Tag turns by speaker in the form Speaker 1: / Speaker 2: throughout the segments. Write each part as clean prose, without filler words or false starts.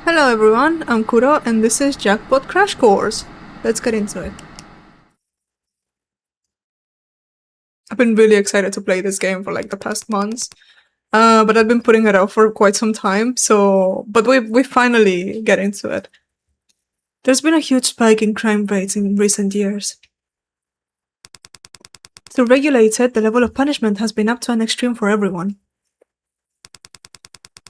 Speaker 1: Hello everyone, I'm Kuro and this is Jackpot Crash Course. Let's get into it. I've been really excited to play this game for like the past months. But I've been putting it off for quite some time, but we finally get into it. There's been a huge spike in crime rates in recent years. To regulate it, the level of punishment has been up to an extreme for everyone.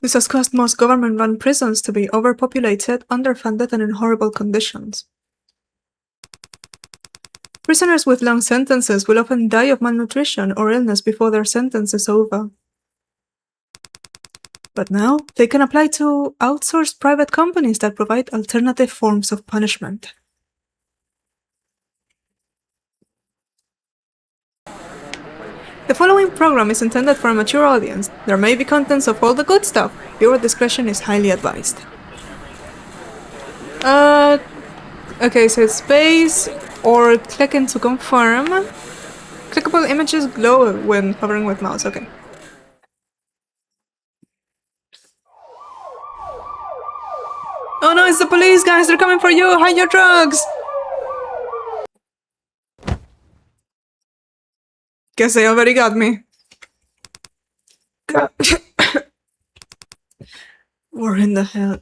Speaker 1: This has caused most government-run prisons to be overpopulated, underfunded, and in horrible conditions. Prisoners with long sentences will often die of malnutrition or illness before their sentence is over. But now, they can apply to outsourced private companies that provide alternative forms of punishment. The following program is intended for a mature audience. There may be contents of all the good stuff. Viewer discretion is highly advised. Okay, so it's space or clicking to confirm. Clickable images glow when hovering with mouse, okay. Oh no, it's the police, guys! They're coming for you! Hide your drugs! Guess they already got me. Where in the hell?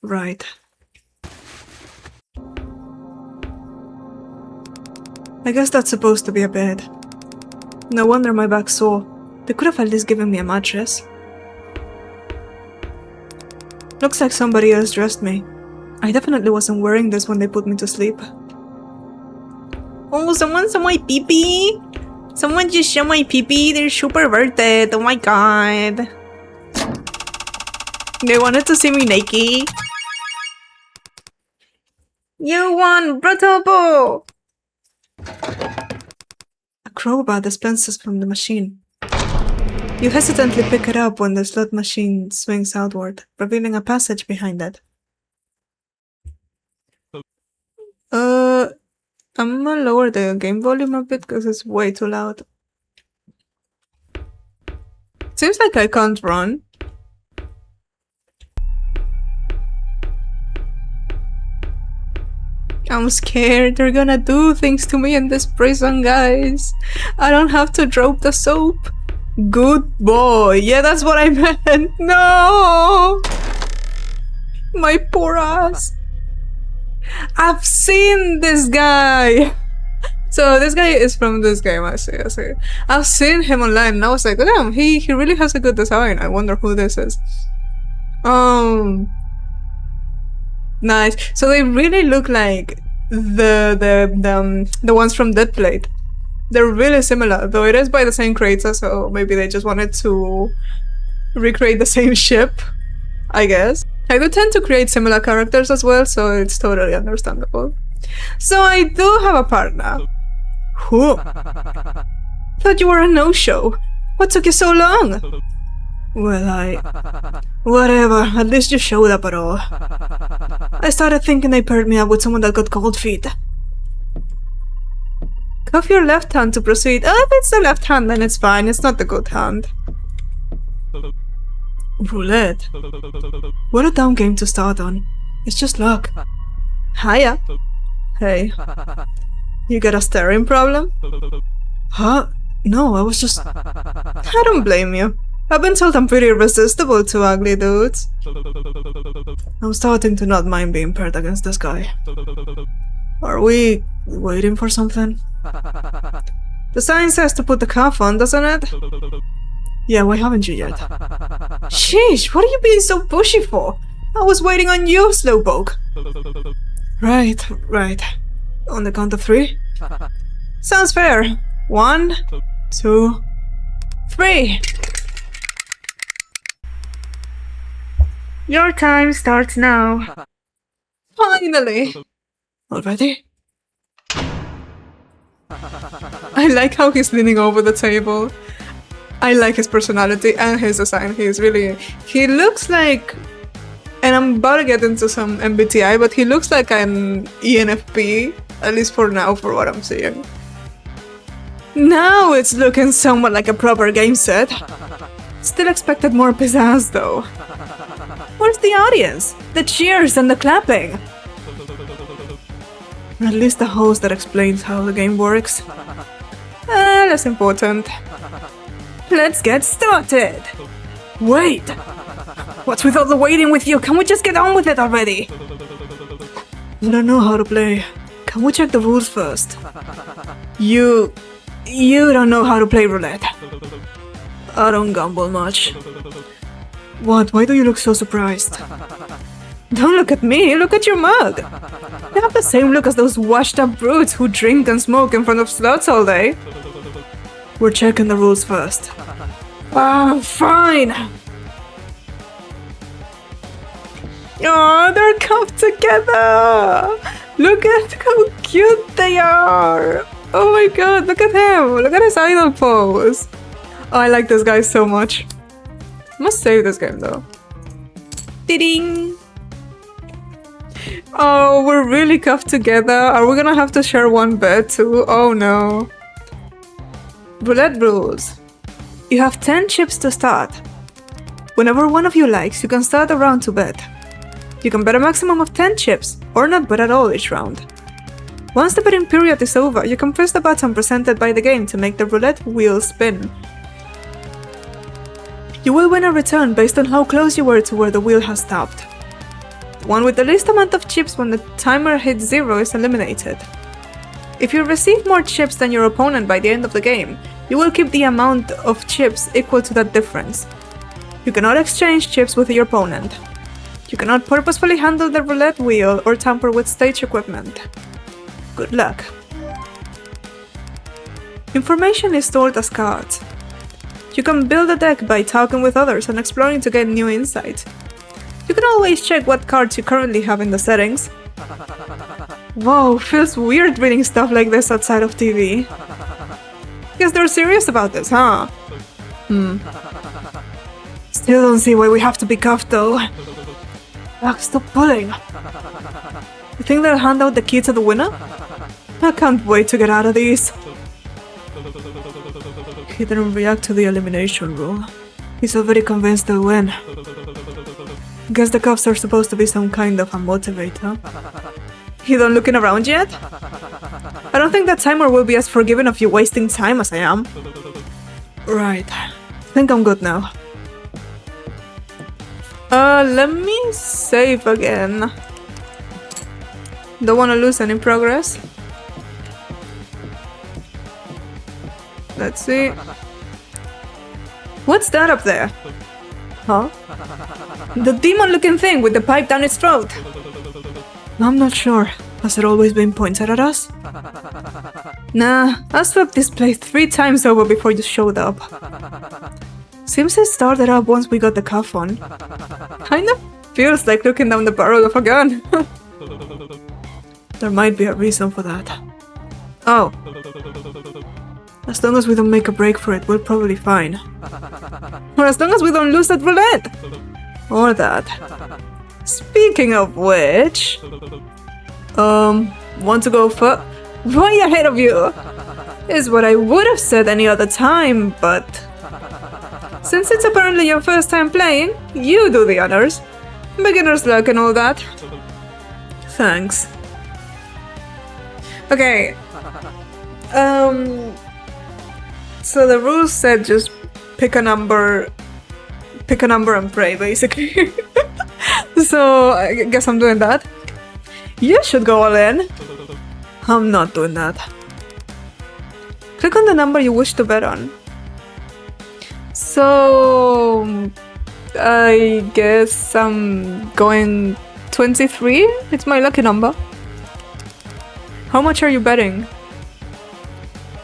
Speaker 1: Right. I guess that's supposed to be a bed. No wonder my back's sore. They could have at least given me a mattress. Looks like somebody else dressed me. I definitely wasn't wearing this when they put me to sleep. Oh, someone saw my pee-pee! Someone just showed my pee-pee, they're super worth it, oh my god. They wanted to see me naked. You won, Bratobo! A crowbar dispenses from the machine. You hesitantly pick it up when the slot machine swings outward, revealing a passage behind it. I'm gonna lower the game volume a bit because it's way too loud. Seems like I can't run. I'm scared. They're gonna do things to me in this prison, guys. I don't have to drop the soap. Good boy. Yeah, that's what I meant. No! My poor ass. I've seen this guy! So this guy is from this game, I see. I've seen him online and I was like, damn, he really has a good design. I wonder who this is. Nice. So they really look like the ones from Deadplate. They're really similar, though it is by the same creator, so maybe they just wanted to recreate the same ship, I guess. I do tend to create similar characters as well, so it's totally understandable. So I do have a partner. Who? Thought you were a no-show. What took you so long? Well, whatever, at least you showed up at all. I started thinking they paired me up with someone that got cold feet. Cuff your left hand to proceed. Oh, if it's the left hand, then it's fine. It's not the good hand. Roulette. What a dumb game to start on. It's just luck. Hiya. Hey. You got a staring problem? Huh? No, I was just... I don't blame you. I've been told I'm pretty irresistible to ugly dudes. I'm starting to not mind being paired against this guy. Are we waiting for something? The sign says to put the cuff on, doesn't it? Yeah, why haven't you yet? Sheesh, what are you being so pushy for? I was waiting on you, slowpoke. Right. On the count of 3? Sounds fair. 1, 2, 3. Your time starts now. Finally! Already? I like how he's leaning over the table. I like his personality and his design. He looks like, and I'm about to get into some MBTI, but he looks like an ENFP, at least for now, for what I'm seeing. Now it's looking somewhat like a proper game set. Still expected more pizzazz though. Where's the audience? The cheers and the clapping? Or at least the host that explains how the game works. Less important. Let's get started! Wait! What's with all the waiting with you? Can we just get on with it already? I don't know how to play. Can we check the rules first? You don't know how to play roulette. I don't gamble much. What? Why do you look so surprised? Don't look at me, look at your mug! You have the same look as those washed up brutes who drink and smoke in front of slots all day. We're checking the rules first. Ah, fine! Oh, they're cuffed together! Look at how cute they are! Oh my god, look at him! Look at his idol pose! Oh, I like this guy so much. Must save this game though. Ding! Oh, we're really cuffed together. Are we gonna have to share one bed too? Oh no. Roulette rules. You have 10 chips to start. Whenever one of you likes, you can start a round to bet. You can bet a maximum of 10 chips, or not bet at all each round. Once the betting period is over, you can press the button presented by the game to make the roulette wheel spin. You will win a return based on how close you were to where the wheel has stopped. The one with the least amount of chips when the timer hits 0 is eliminated. If you receive more chips than your opponent by the end of the game, you will keep the amount of chips equal to that difference. You cannot exchange chips with your opponent. You cannot purposefully handle the roulette wheel or tamper with stage equipment. Good luck. Information is stored as cards. You can build a deck by talking with others and exploring to get new insight. You can always check what cards you currently have in the settings. Whoa, feels weird reading stuff like this outside of TV. Guess they're serious about this, huh? Still don't see why we have to be cuffed though. Ugh, stop pulling. You think they'll hand out the key to the winner? I can't wait to get out of these. He didn't react to the elimination rule. He's already convinced they'll win. Guess the cuffs are supposed to be some kind of a motivator. You done looking around yet? I don't think that timer will be as forgiving of you wasting time as I am. Right. Think I'm good now. Let me save again. Don't want to lose any progress. Let's see. What's that up there? Huh? The demon-looking thing with the pipe down its throat. I'm not sure. Has it always been pointed at us? Nah, I swept this place 3 times over before you showed up. Seems it started up once we got the cuff on. Kinda feels like looking down the barrel of a gun. There might be a reason for that. Oh. As long as we don't make a break for it, we're probably fine. Or as long as we don't lose that roulette! Or that. Speaking of which... want to go for... Way ahead of you! Is what I would have said any other time, but... Since it's apparently your first time playing, you do the honors. Beginner's luck and all that. Thanks. Okay. So the rules said just pick a number and pray, basically. So I guess I'm doing that. You should go all in. I'm not doing that. Click on the number you wish to bet on. So I guess I'm going 23. It's my lucky number. How much are you betting?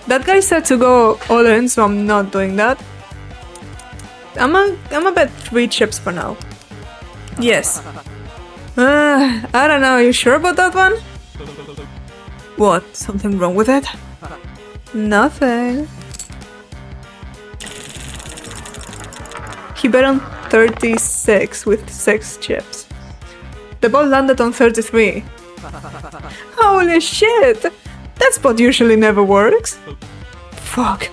Speaker 1: That guy said to go all in, so I'm not doing that. I'm a bet 3 chips for now. Yes. I don't know, you sure about that one? What, something wrong with it? Nothing. He bet on 36 with 6 chips. The ball landed on 33. Holy shit! That spot usually never works. Fuck.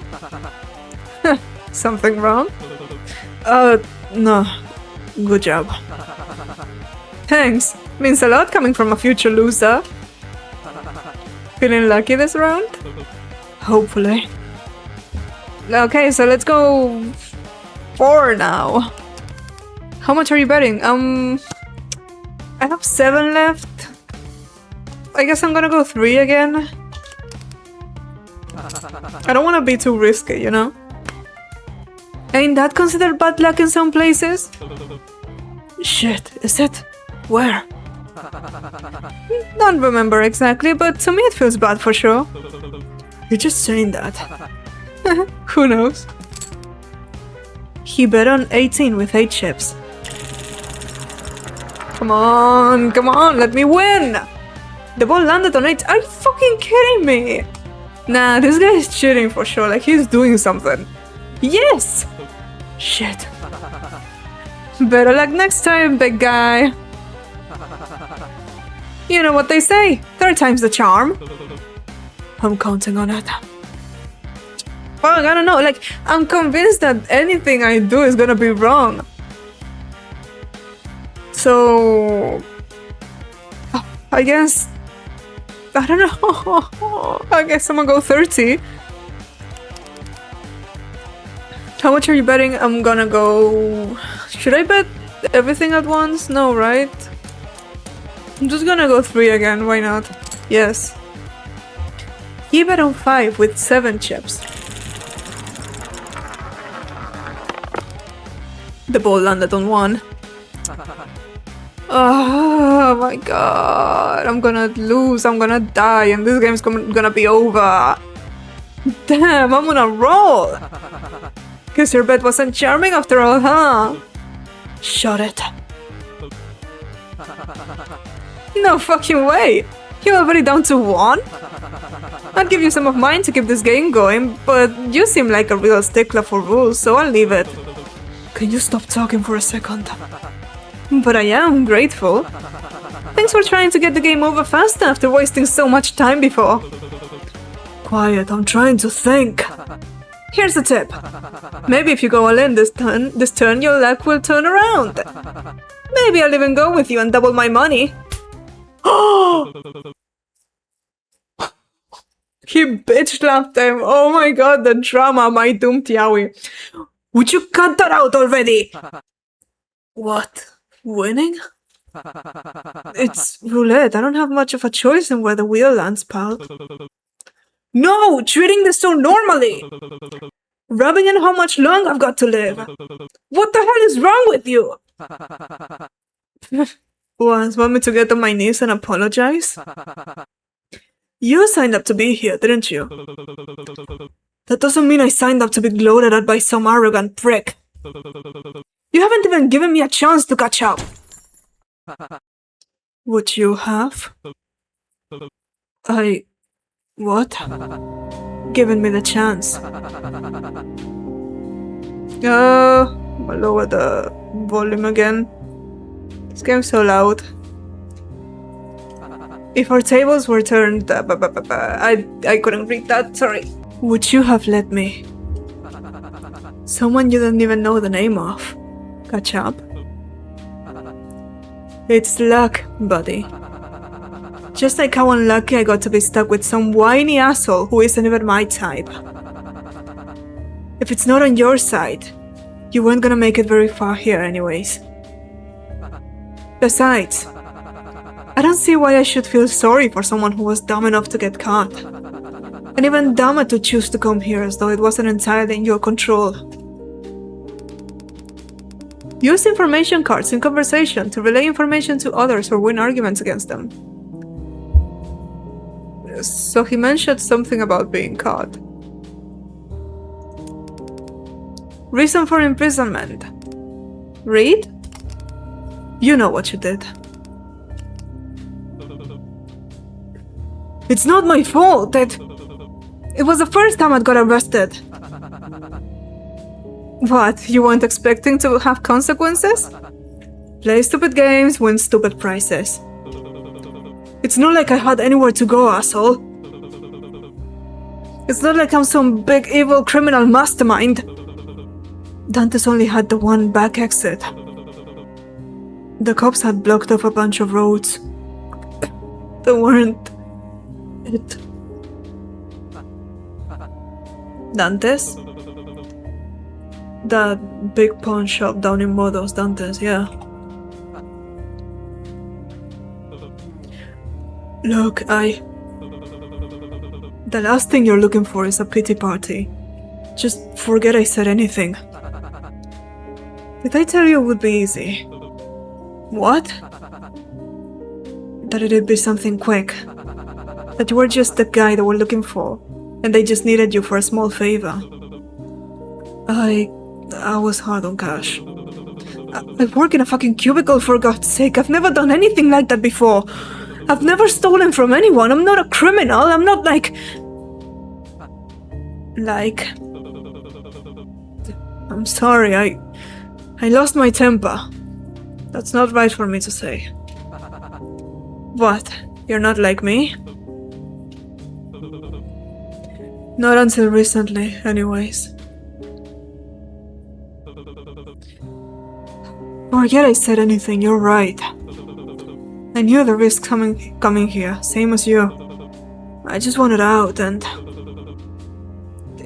Speaker 1: Something wrong? No. Good job. Thanks. Means a lot coming from a future loser. Feeling lucky this round? Hopefully. Okay, so let's go 4 now. How much are you betting? I have 7 left. I guess I'm gonna go 3 again. I don't want to be too risky, you know? Ain't that considered bad luck in some places? Shit, is it? Where? Don't remember exactly, but to me it feels bad for sure. You're just saying that. Who knows? He bet on 18 with 8 chips. Come on, let me win! The ball landed on 8. Are you fucking kidding me? Nah, this guy is cheating for sure, like he's doing something. Yes! Shit. Better luck next time, big guy. You know what they say, 3rd time's the charm. I'm counting on it. Fuck, I don't know, like, I'm convinced that anything I do is gonna be wrong. So... I guess... I don't know. I guess I'm gonna go 30. How much are you betting? I'm gonna go... Should I bet everything at once? No, right? I'm just gonna go 3 again, why not? Yes. He bet on 5 with 7 chips. The ball landed on 1. Oh my god, I'm gonna lose, I'm gonna die, and this game's gonna be over. Damn, I'm on a roll. Guess your bet wasn't charming after all, huh? Shut it. No fucking way. You're already down to 1? I'd give you some of mine to keep this game going, but you seem like a real stickler for rules, so I'll leave it. Can you stop talking for a second? But I am grateful. Thanks for trying to get the game over faster after wasting so much time before. Quiet, I'm trying to think. Here's a tip. Maybe if you go all in this turn, your luck will turn around. Maybe I'll even go with you and double my money. He bitch slapped him. Oh my god, the drama, my doomed Yowie. Would you cut that out already? What? Winning? It's roulette. I don't have much of a choice in where the wheel lands, pal. No! Treating this so normally! Rubbing in how much longer I've got to live. What the hell is wrong with you? Want me to get on my knees and apologize? You signed up to be here, didn't you? That doesn't mean I signed up to be gloated at by some arrogant prick. You haven't even given me a chance to catch up. Would you have? What? Given me the chance. I'll lower the volume again. This game's so loud. If our tables were turned... I couldn't read that, sorry. Would you have let me? Someone you didn't even know the name of. Catch up? It's luck, buddy. Just like how unlucky I got to be stuck with some whiny asshole who isn't even my type. If it's not on your side, you weren't gonna make it very far here anyways. Besides, I don't see why I should feel sorry for someone who was dumb enough to get caught. And even dumber to choose to come here as though it wasn't entirely in your control. Use information cards in conversation to relay information to others or win arguments against them. So he mentioned something about being caught. Reason for imprisonment. Read? You know what you did. It's not my fault. It was the first time I'd got arrested. What, you weren't expecting to have consequences? Play stupid games, win stupid prizes. It's not like I had anywhere to go, asshole. It's not like I'm some big evil criminal mastermind. Dante's only had the one back exit. The cops had blocked off a bunch of roads. They weren't it. Dante's? That big pawn shop down in Modo's, Dante's, yeah. Look, the last thing you're looking for is a pity party. Just forget I said anything. Did I tell you it would be easy? What? That it'd be something quick. That you were just the guy they were looking for, and they just needed you for a small favor. I was hard on cash. I work in a fucking cubicle, for God's sake. I've never done anything like that before. I've never stolen from anyone. I'm not a criminal. I'm not like... I'm sorry, I lost my temper. That's not right for me to say. What? You're not like me? Not until recently, anyways. Forget I said anything, you're right. I knew the risk coming here, same as you. I just wanted out and...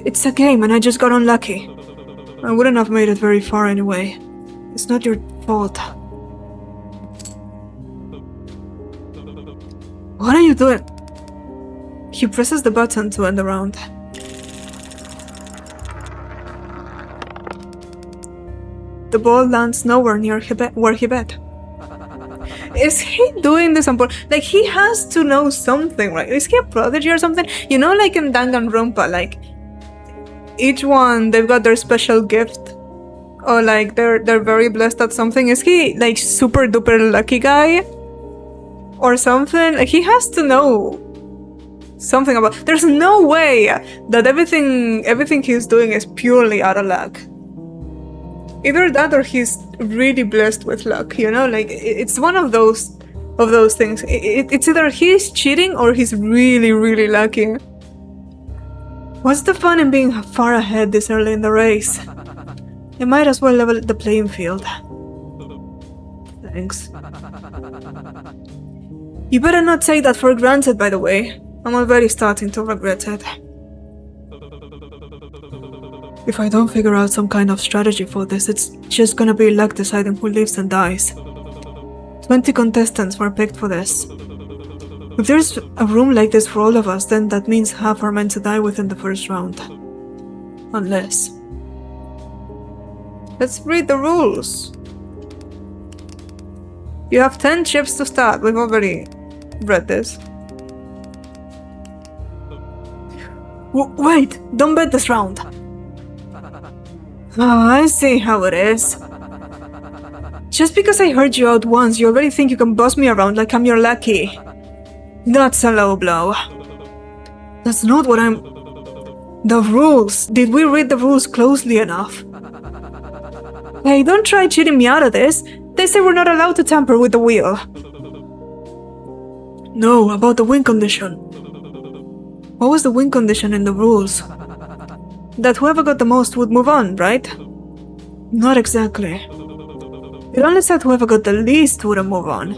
Speaker 1: It's a game and I just got unlucky. I wouldn't have made it very far anyway. It's not your fault. What are you doing? He presses the button to end the round. The ball lands nowhere near where he bet. Is he doing this on purpose? Like, he has to know something, right? Is he a prodigy or something? You know, like in Danganronpa, like, each one, they've got their special gift. Or like, they're very blessed at something. Is he, like, super duper lucky guy? Or something? Like, he has to know something about... There's no way that everything he's doing is purely out of luck. Either that or he's really blessed with luck, you know? Like, it's one of those things. It's either he's cheating or he's really, really lucky. What's the fun in being far ahead this early in the race? You might as well level the playing field. Thanks. You better not take that for granted, by the way. I'm already starting to regret it. If I don't figure out some kind of strategy for this, it's just gonna be luck deciding who lives and dies. 20 contestants were picked for this. If there's a room like this for all of us, then that means half are meant to die within the first round. Unless... Let's read the rules. You have 10 chips to start. We've already read this. Wait! Don't bet this round! Oh, I see how it is. Just because I heard you out once, you already think you can boss me around like I'm your lackey. That's a low blow. That's not what I'm... The rules! Did we read the rules closely enough? Hey, don't try cheating me out of this. They say we're not allowed to tamper with the wheel. No, about the win condition. What was the win condition in the rules? That whoever got the most would move on, right? Not exactly. It only said whoever got the least wouldn't move on.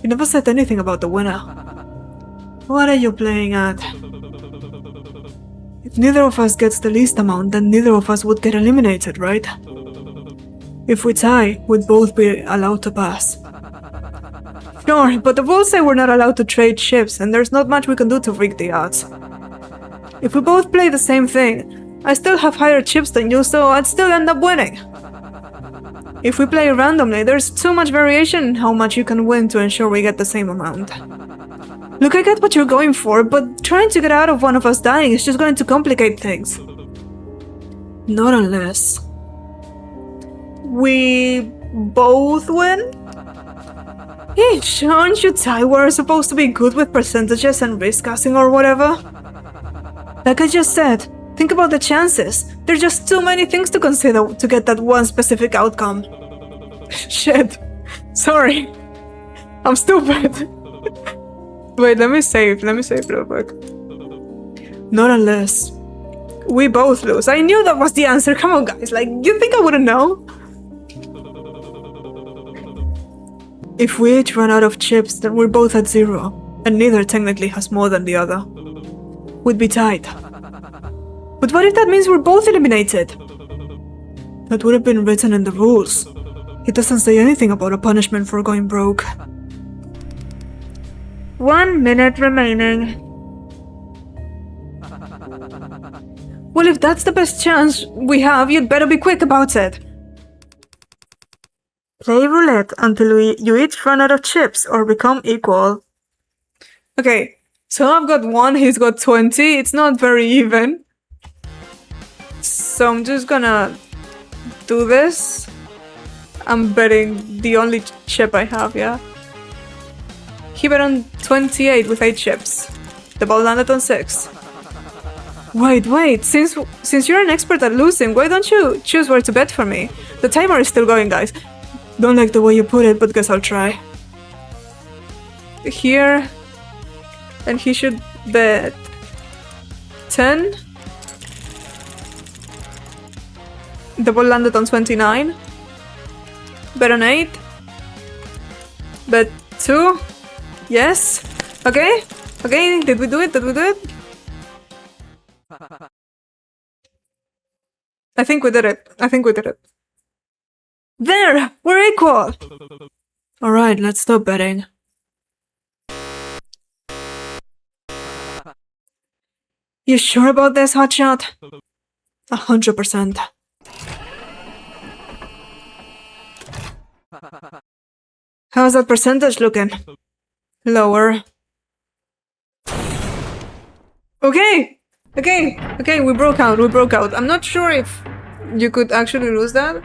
Speaker 1: It never said anything about the winner. What are you playing at? If neither of us gets the least amount, then neither of us would get eliminated, right? If we tie, we'd both be allowed to pass. Sure, but the rules say we're not allowed to trade ships, and there's not much we can do to rig the odds. If we both play the same thing, I still have higher chips than you, so I'd still end up winning. If we play randomly, there's too much variation in how much you can win to ensure we get the same amount. Look, I get what you're going for, but trying to get out of one of us dying is just going to complicate things. Not unless... we both win? Eesh, aren't you tired? We're supposed to be good with percentages and risk casting or whatever? Like I just said, think about the chances. There's just too many things to consider to get that one specific outcome. Shit. Sorry. I'm stupid. Wait, let me save real quick. Not unless... We both lose. I knew that was the answer. Come on, guys. Like, you think I wouldn't know? If we each run out of chips, then we're both at 0, and neither technically has more than the other. We'd be tied. But what if that means we're both eliminated? That would have been written in the rules. It doesn't say anything about a punishment for going broke. 1 minute remaining. Well, if that's the best chance we have, you'd better be quick about it. Play roulette until you each run out of chips or become equal. Okay, so I've got 1, he's got 20. It's not very even. So I'm just gonna do this. I'm betting the only chip I have, yeah? He bet on 28 with 8 chips. The ball landed on 6. Wait, since you're an expert at losing, why don't you choose where to bet for me? The timer is still going, guys. Don't like the way you put it, but guess I'll try. Here. And he should bet 10. The ball landed on 29. Bet on 8. Bet 2. Yes. Okay. Okay, did we do it? I think we did it. There! We're equal! Alright, let's stop betting. You sure about this, hotshot? 100%. How's that percentage looking? Lower. Okay, we broke out. I'm not sure if you could actually lose that.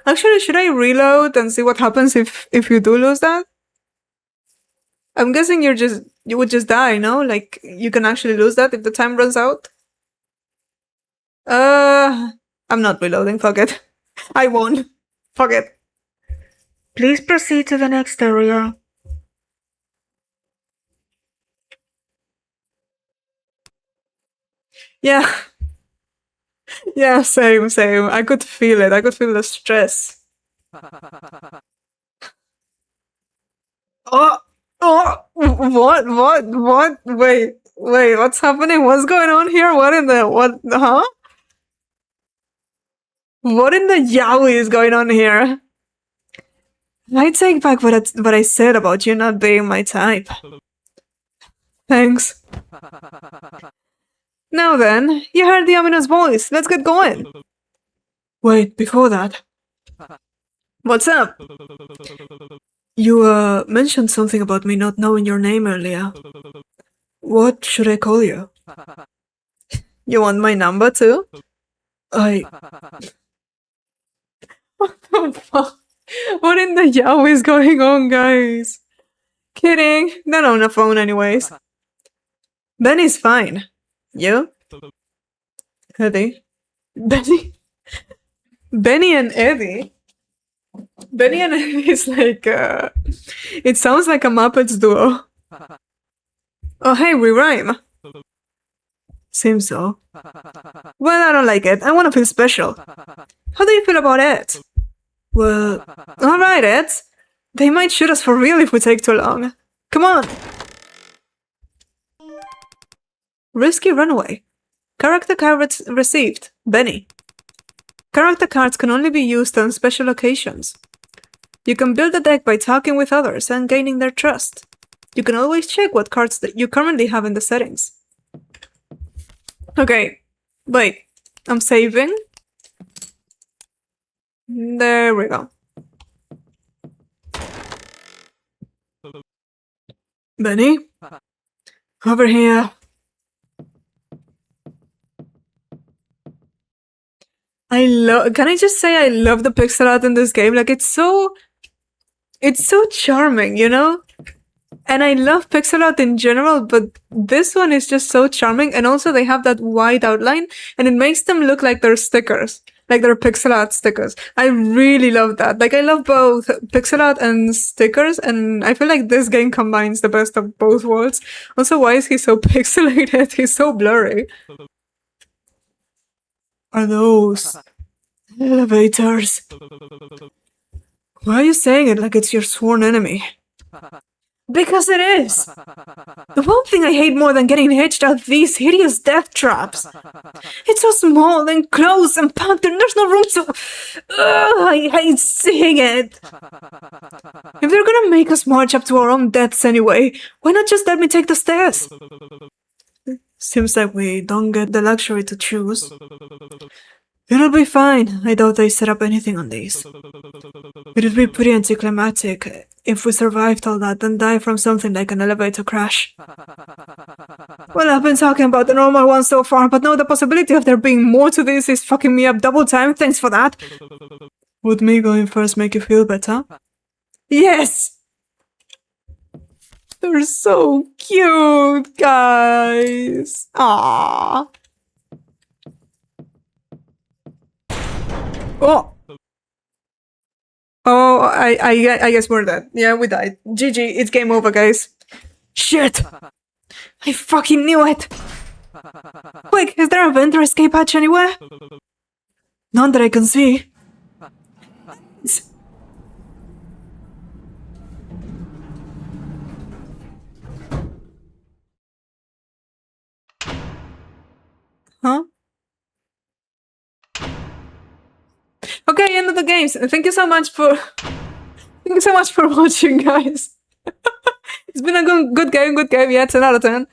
Speaker 1: Actually, should I reload and see what happens if you do lose that? I'm guessing you would just die, no? Like, you can actually lose that if the time runs out? I'm not reloading, fuck it. I won. Fuck it. Please proceed to the next area. Yeah. Yeah, same. I could feel it. I could feel the stress. Oh, what? Wait, what's happening? What's going on here? What, huh? What in the yowie is going on here? I take back what I said about you not being my type. Thanks. Now then, you heard the ominous voice. Let's get going. Wait, before that. What's up? You, mentioned something about me not knowing your name earlier. What should I call you? You want my number too? What the fuck? What in the yow is going on, guys? Kidding. They're on a phone anyways. Benny's fine. You? Eddie? Benny and Eddie? Benny and Eddie is like, it sounds like a Muppets duo. Oh hey, we rhyme. Seems so. Well, I don't like it. I want to feel special. How do you feel about it? Well, alright, Ed. They might shoot us for real if we take too long. Come on! Risky runaway. Character card received. Benny. Character cards can only be used on special occasions. You can build a deck by talking with others and gaining their trust. You can always check what cards that you currently have in the settings. Okay, wait. I'm saving. There we go. Benny? Over here. Can I just say I love the pixel art in this game? Like, it's so charming, you know? And I love pixel art in general, but this one is just so charming, and also they have that wide outline, and it makes them look like they're stickers. Like they're pixel art stickers. I really love that. Like I love both pixel art and stickers, and I feel like this game combines the best of both worlds. Also, why is he so pixelated? He's so blurry. Are those elevators? Why are you saying it like it's your sworn enemy? Because it is! The one thing I hate more than getting hitched are these hideous death traps. It's so small and close and packed and there's no room to... I hate seeing it! If they're gonna make us march up to our own deaths anyway, why not just let me take the stairs? Seems like we don't get the luxury to choose. It'll be fine. I doubt they set up anything on these. It'd be pretty anticlimactic if we survived all that and die from something like an elevator crash. Well, I've been talking about the normal one so far, but no, the possibility of there being more to this is fucking me up double time. Thanks for that. Would me going first make you feel better? Yes! They're so cute, guys. Aww. Oh! Oh, I guess we're dead. Yeah, we died. GG, it's game over, guys. Shit! I fucking knew it! Quick, is there a vent or escape hatch anywhere? None that I can see. Huh? Okay, end of the games. Thank you so much for watching, guys. It's been a good game. Yeah, 10 out of 10.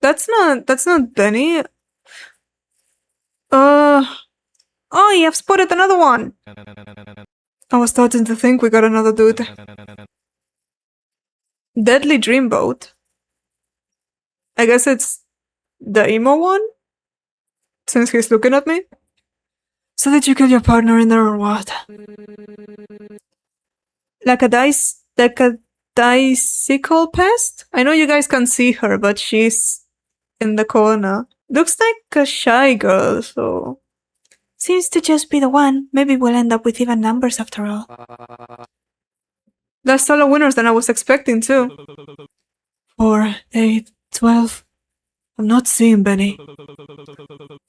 Speaker 1: That's not Benny. Oh, I've spotted another one. I was starting to think we got another dude. Deadly Dreamboat. I guess it's the emo one? Since he's looking at me? So did you kill your partner in there or what? Like a dicycle pest? I know you guys can see her, but she's in the corner. Looks like a shy girl, so... Seems to just be the one. Maybe we'll end up with even numbers after all. Less solo winners than I was expecting, too. 4, 8, 12... I'm not seeing Benny.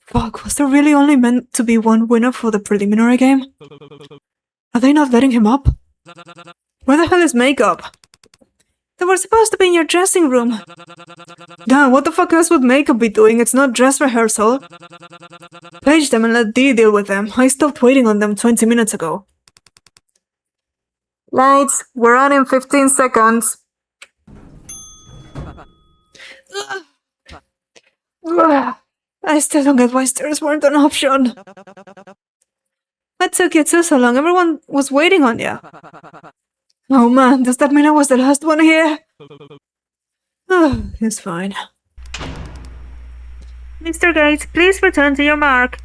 Speaker 1: Fuck, was there really only meant to be one winner for the preliminary game? Are they not letting him up? Where the hell is makeup? They were supposed to be in your dressing room. Nah, what the fuck else would makeup be doing? It's not dress rehearsal. Page them and let Dee deal with them. I stopped waiting on them 20 minutes ago. Lights, we're on in 15 seconds. I still don't get why stairs weren't an option. What took you so long? Everyone was waiting on you. Oh man, does that mean I was the last one here? Oh, it's fine. Mr. Gates, please return to your mark.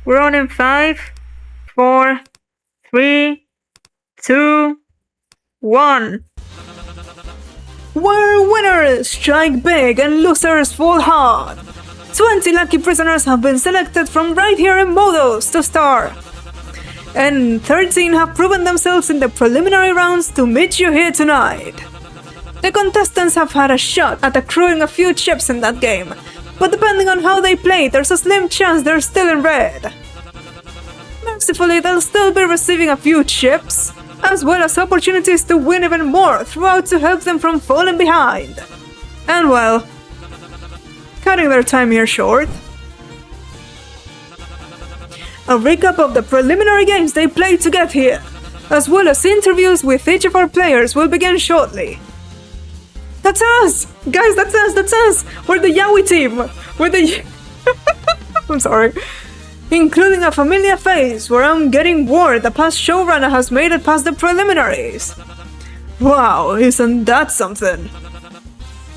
Speaker 1: We're on in 5, 4, 3, 2, 1. We're winners! Strike big and losers fall hard! 20 lucky prisoners have been selected from right here in Modos to star. And 13 have proven themselves in the preliminary rounds to meet you here tonight. The contestants have had a shot at accruing a few chips in that game, but depending on how they play, there's a slim chance they're still in red. Mercifully, they'll still be receiving a few chips, as well as opportunities to win even more throughout to help them from falling behind. And well, cutting their time here short, a recap of the preliminary games they played to get here, as well as interviews with each of our players will begin shortly. That's us! Guys, that's us! We're the Yowie team! We're the... I'm sorry. Including a familiar face, where I'm getting word the past showrunner has made it past the preliminaries. Wow, isn't that something?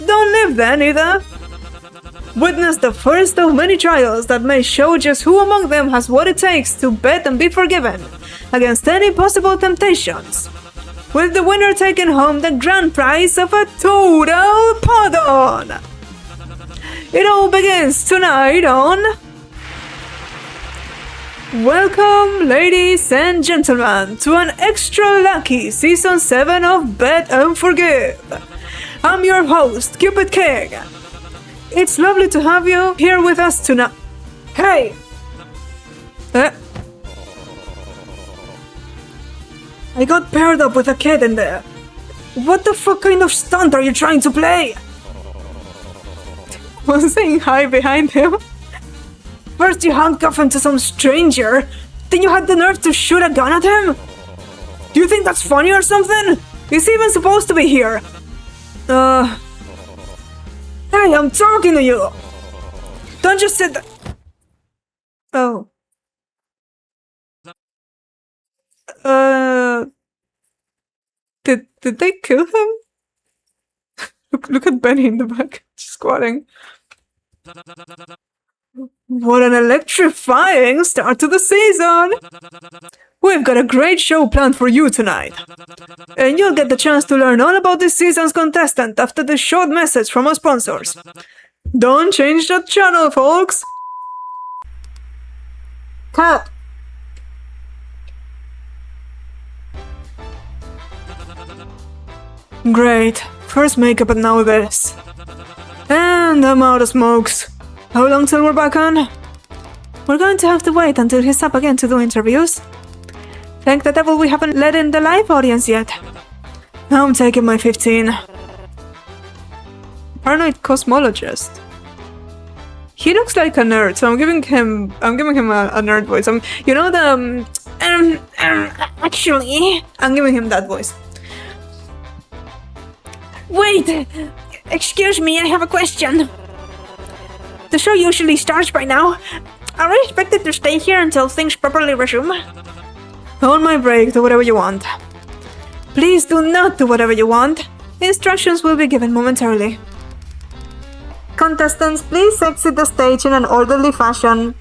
Speaker 1: Don't live then, either. Witness the first of many trials that may show just who among them has what it takes to bet and be forgiven against any possible temptations, with the winner taking home the grand prize of a total pardon. It all begins tonight on... Welcome, ladies and gentlemen, to an extra lucky Season 7 of Bet and Forgive. I'm your host, Cupid King. It's lovely to have you here with us tonight. Hey! I got paired up with a kid in there. What the fuck kind of stunt are you trying to play? Was saying hi behind him. First you handcuff him to some stranger, then you had the nerve to shoot a gun at him? Do you think that's funny or something? Is he even supposed to be here? Hey, I'm talking to you! Don't just sit there. Oh. Did they kill him? Look at Benny in the back, squatting. What an electrifying start to the season! We've got a great show planned for you tonight. And you'll get the chance to learn all about this season's contestant after this short message from our sponsors. Don't change that channel, folks! Cut! Great. First makeup and now this. And I'm out of smokes. How long till we're back on? We're going to have to wait until he's up again to do interviews. Thank the devil we haven't let in the live audience yet. I'm taking my 15. Paranoid cosmologist. He looks like a nerd, so I'm giving him a nerd voice. Actually, I'm giving him that voice. Wait! Excuse me, I have a question. The show usually starts by now. Are we expected to stay here until things properly resume? On my break, do whatever you want. Please do not do whatever you want. Instructions will be given momentarily. Contestants, please exit the stage in an orderly fashion.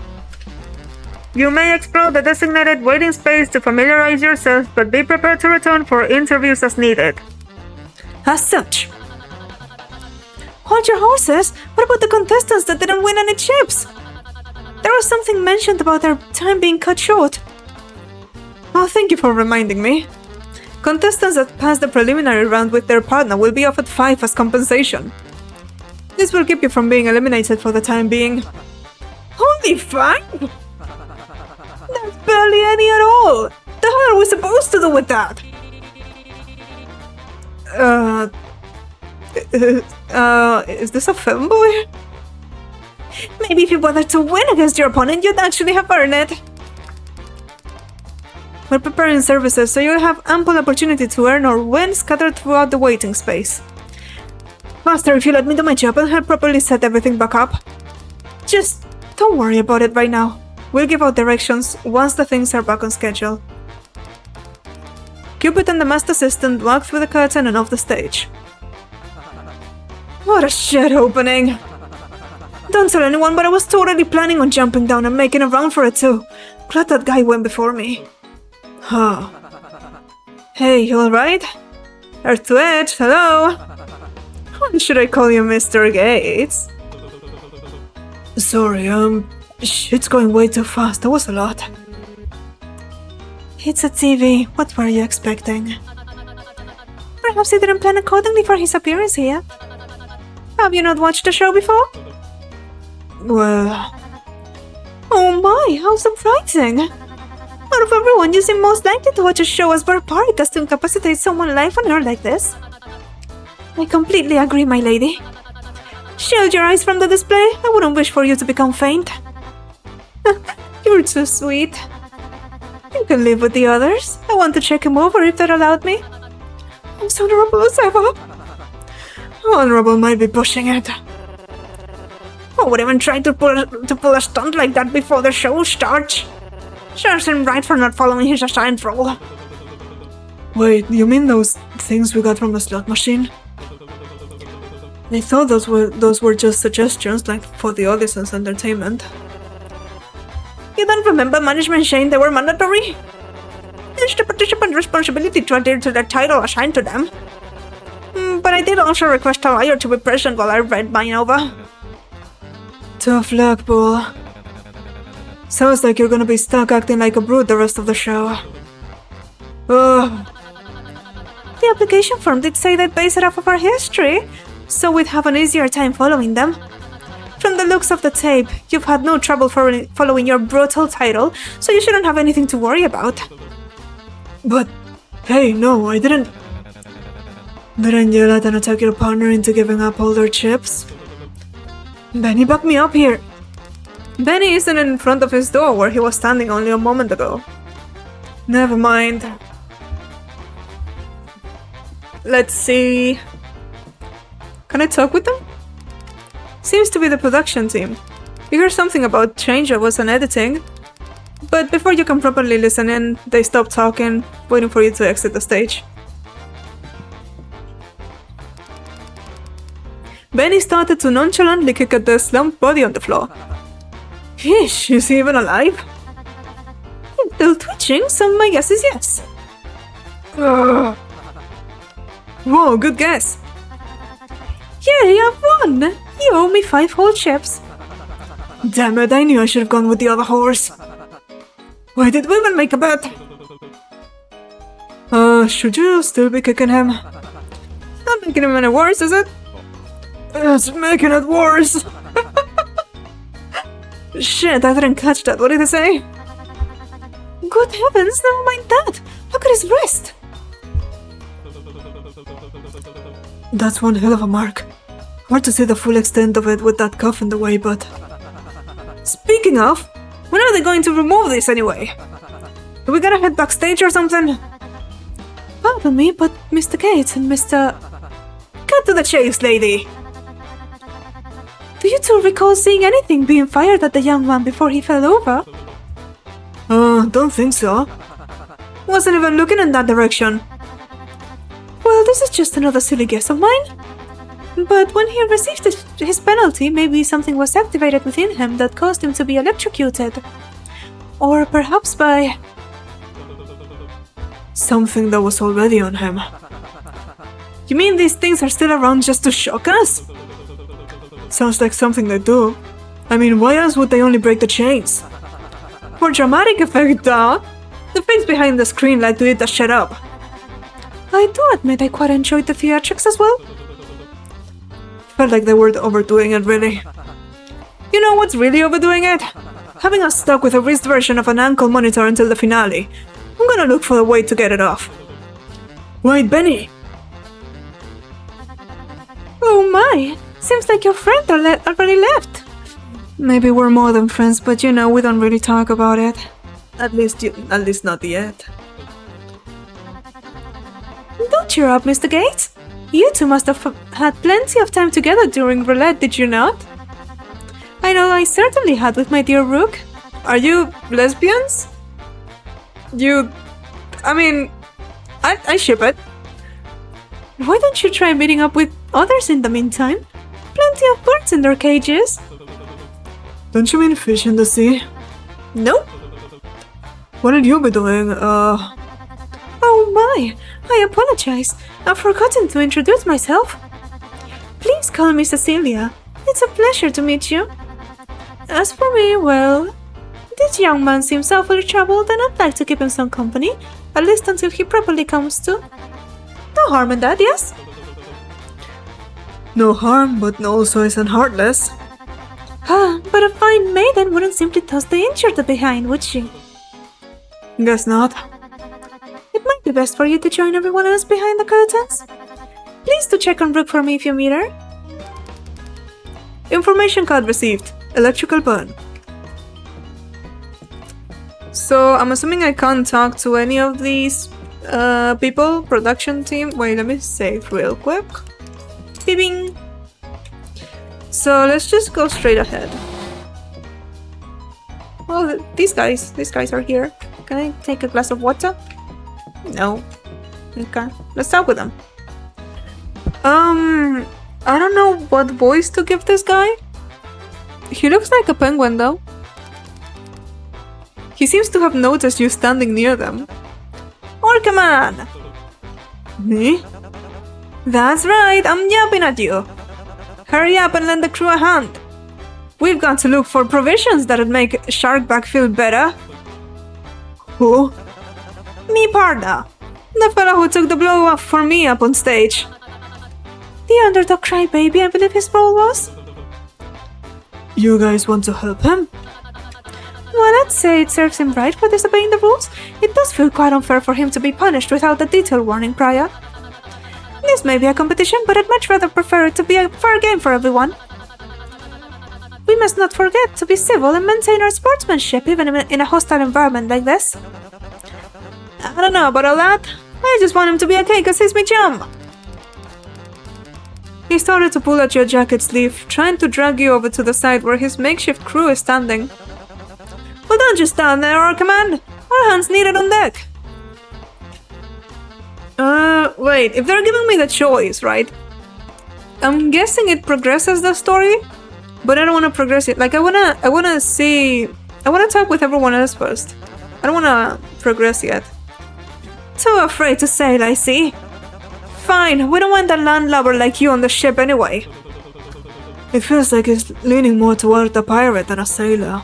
Speaker 1: You may explore the designated waiting space to familiarize yourself, but be prepared to return for interviews as needed. As such. Hold your horses! What about the contestants that didn't win any chips? There was something mentioned about their time being cut short. Oh, thank you for reminding me. Contestants that pass the preliminary round with their partner will be offered 5 as compensation. This will keep you from being eliminated for the time being. Only 5? That's barely any at all! The hell are we supposed to do with that? Is this a film, boy? Maybe if you bothered to win against your opponent, you'd actually have earned it. We're preparing services, so you'll have ample opportunity to earn or win scattered throughout the waiting space. Master, if you let me do my job, I'll help properly set everything back up. Just don't worry about it right now. We'll give out directions once the things are back on schedule. Cupid and the master assistant walk through the curtain and off the stage. What a shit opening! Don't tell anyone, but I was totally planning on jumping down and making a run for it too. Glad that guy went before me. Huh. Hey, you alright? Earth to Edge, hello? Or should I call you Mr. Gates? Sorry, shit's going way too fast. That was a lot. It's a TV. What were you expecting? Perhaps he didn't plan accordingly for his appearance here. Have you not watched the show before? Well... Oh my, how surprising! Out of everyone, you seem most likely to watch a show as barbaric as to incapacitate someone live on Earth like this. I completely agree, my lady. Shield your eyes from the display. I wouldn't wish for you to become faint. You're too sweet. You can live with the others. I want to check him over if they're allowed me. I'm so honorable as ever. Honorable might be pushing it. Who would even try to pull a stunt like that before the show starts? Serves him right for not following his assigned role. Wait, you mean those things we got from the slot machine? I thought those were just suggestions, like for the audience's entertainment. You don't remember management saying they were mandatory? It's the participant's responsibility to adhere to the title assigned to them. But I did also request a lawyer to be present while I read mine over. Tough luck, Bull. Sounds like you're gonna be stuck acting like a brute the rest of the show. Ugh.
Speaker 2: The application form did say they'd base it off of our history, so we'd have an easier time following them. From the looks of the tape, you've had no trouble following your brutal title, so you shouldn't have anything to worry about.
Speaker 1: But, hey, no, I didn't yell at and attack your partner into giving up all their chips. Benny, back me up here.
Speaker 2: Benny isn't in front of his door where he was standing only a moment ago.
Speaker 1: Never mind.
Speaker 2: Let's see.
Speaker 1: Can I talk with them?
Speaker 2: Seems to be the production team. You hear something about changeovers and editing, but before you can properly listen in, they stop talking, waiting for you to exit the stage.
Speaker 1: Benny started to nonchalantly kick at the slumped body on the floor. Yeesh, is he even alive?
Speaker 2: It's still twitching, so my guess is yes.
Speaker 1: Ugh. Whoa, good guess.
Speaker 2: Yeah, you have won! You owe me 5 whole chips.
Speaker 1: Damn it, I knew I should have gone with the other horse. Why did we even make a bet? Should you still be kicking him?
Speaker 2: It's not making him any worse, is it?
Speaker 1: It's making it worse.
Speaker 2: Shit, I didn't catch that. What did he say? Good heavens, never mind that. Look at his wrist.
Speaker 1: That's one hell of a mark. Hard to see the full extent of it with that cuff in the way, but...
Speaker 2: Speaking of, when are they going to remove this anyway? Are we gonna head backstage or something? Pardon me, but Mr. Gates and Mr...
Speaker 1: Cut to the chase, lady!
Speaker 2: Do you two recall seeing anything being fired at the young man before he fell over?
Speaker 1: Don't think so.
Speaker 2: Wasn't even looking in that direction. Well, this is just another silly guess of mine. But when he received his penalty, maybe something was activated within him that caused him to be electrocuted. Or perhaps by...
Speaker 1: something that was already on him.
Speaker 2: You mean these things are still around just to shock us?
Speaker 1: Sounds like something they do. I mean, why else would they only break the chains?
Speaker 2: For dramatic effect, duh! The face behind the screen like to eat the shit up. I do admit I quite enjoyed the theatrics as well.
Speaker 1: Felt like they were overdoing it, really.
Speaker 2: You know what's really overdoing it?
Speaker 1: Having us stuck with a wrist version of an ankle monitor until the finale. I'm gonna look for a way to get it off. Wait, Benny!
Speaker 2: Oh my! Seems like your friend already left.
Speaker 1: Maybe we're more than friends, but you know, we don't really talk about it.
Speaker 2: At least not yet.
Speaker 1: Don't cheer up, Mr. Gates.
Speaker 2: You two must have had plenty of time together during roulette, did you not? I know I certainly had with my dear Rook.
Speaker 1: Are you lesbians? I ship it.
Speaker 2: Why don't you try meeting up with others in the meantime? Plenty of birds in their cages.
Speaker 1: Don't you mean fish in the sea?
Speaker 2: Nope.
Speaker 1: What did you be doing,
Speaker 2: Oh my! I apologize. I've forgotten to introduce myself. Please call me Cecilia. It's a pleasure to meet you. As for me, well... This young man seems awfully troubled and I'd like to keep him some company, at least until he properly comes to. No harm in that, yes?
Speaker 1: No harm, but also isn't heartless.
Speaker 2: But a fine maiden wouldn't simply toss the injured behind, would she?
Speaker 1: Guess not.
Speaker 2: It might be best for you to join everyone else behind the curtains. Please do check on Brooke for me if you meet her.
Speaker 1: Information card received. Electrical burn.
Speaker 2: So, I'm assuming I can't talk to any of these people, production team. Wait, let me save real quick. Bing. So, let's just go straight ahead. Oh, these guys are here. Can I take a glass of water? No. Okay, let's talk with them. I don't know what voice to give this guy. He looks like a penguin though. He seems to have noticed you standing near them. Orcaman!
Speaker 1: Me?
Speaker 2: That's right, I'm yapping at you. Hurry up and lend the crew a hand. We've got to look for provisions that'd make Sharkback feel better.
Speaker 1: Who?
Speaker 2: Me partner. The fellow who took the blow up for me up on stage. The underdog crybaby, I believe his role was.
Speaker 1: You guys want to help him?
Speaker 2: Well, I'd say it serves him right for disobeying the rules. It does feel quite unfair for him to be punished without a detail warning prior. This may be a competition, but I'd much rather prefer it to be a fair game for everyone. We must not forget to be civil and maintain our sportsmanship even in a hostile environment like this. I don't know about all that. I just want him to be okay because he's my chum.
Speaker 1: He started to pull at your jacket sleeve, trying to drag you over to the side where his makeshift crew is standing.
Speaker 2: Well, don't just stand there, our command. All hands needed on deck.
Speaker 1: Wait, if they're giving me the choice, right? I'm guessing it progresses the story, but I don't want to progress it. Like, I wanna talk with everyone else first. I don't wanna progress yet.
Speaker 2: Too afraid to sail, I see. Fine, we don't want a landlubber like you on the ship anyway.
Speaker 1: It feels like he's leaning more toward a pirate than a sailor.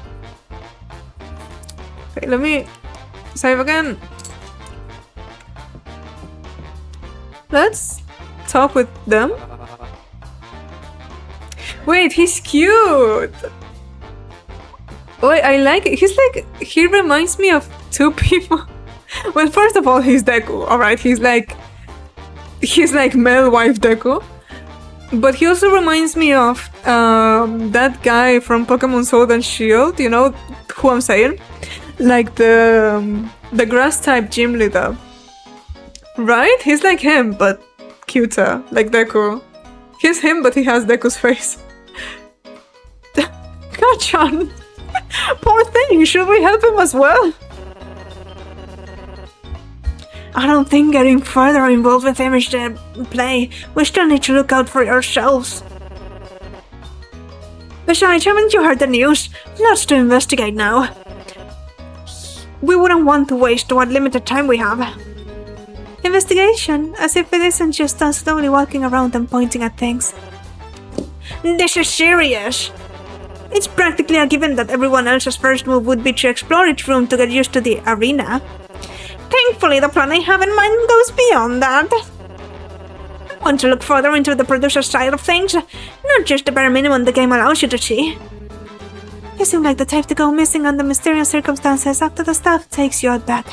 Speaker 1: Okay, let me save again. Let's talk with them. Wait, he's cute! Wait, I like it. He reminds me of two people. Well, first of all, he's Deku, alright? He's like male wife Deku. But he also reminds me of that guy from Pokemon Sword and Shield, you know who I'm saying? Like the grass type gym leader. Right? He's like him, but cuter, like Deku. He's him, but he has Deku's face. Kachan! Poor thing, should we help him as well?
Speaker 2: I don't think getting further involved with him is the play. We still need to look out for yourselves. Besides, haven't you heard the news? Lots to investigate now. We wouldn't want to waste what limited time we have. Investigation? As if it isn't just us slowly walking around and pointing at things. This is serious. It's practically a given that everyone else's first move would be to explore each room to get used to the arena. Thankfully, the plan I have in mind goes beyond that. I want to look further into the producer's side of things, not just the bare minimum the game allows you to see. You seem like the type to go missing under mysterious circumstances after the staff takes you out back.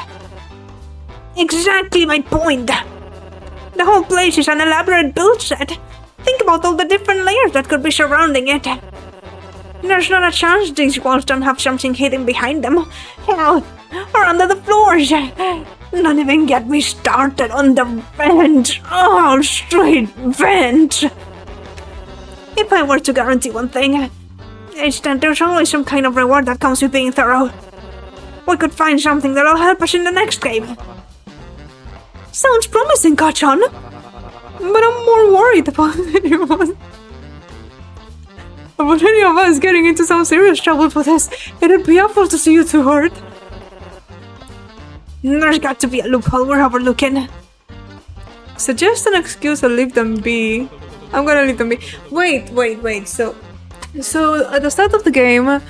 Speaker 2: Exactly my point! The whole place is an elaborate build set. Think about all the different layers that could be surrounding it. There's not a chance these walls don't have something hidden behind them. Hell, or under the floors. Not even get me started on the vent. Oh, straight vent. If I were to guarantee one thing, it's that there's always some kind of reward that comes with being thorough. We could find something that'll help us in the next game. Sounds promising, Kachan.
Speaker 1: But I'm more worried about anyone. About any of us getting into some serious trouble for this. It'd be awful to see you two hurt.
Speaker 2: There's got to be a loophole we're overlooking.
Speaker 1: Suggest an excuse and leave them be. I'm gonna leave them be. Wait. So at the start of the game,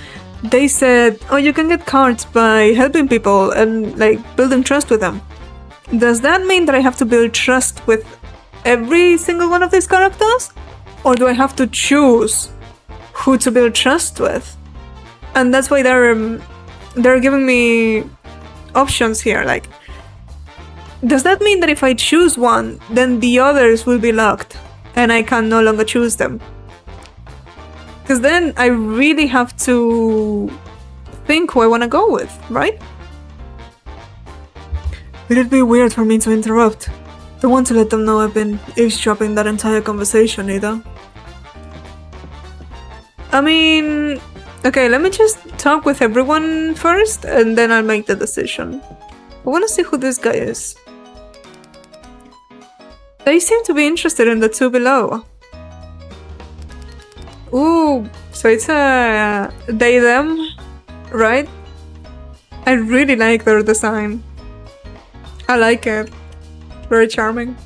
Speaker 1: they said, oh, you can get cards by helping people and like building trust with them. Does that mean that I have to build trust with every single one of these characters? Or do I have to choose who to build trust with? And that's why they're giving me options here. Like, does that mean that if I choose one, then the others will be locked and I can no longer choose them? Because then I really have to think who I want to go with, right? It'd be weird for me to interrupt. Don't want to let them know I've been eavesdropping that entire conversation either. I mean, okay, let me just talk with everyone first and then I'll make the decision. I want to see who this guy is. They seem to be interested in the two below. Ooh, so it's a they-them, right? I really like their design. I like it. Very charming.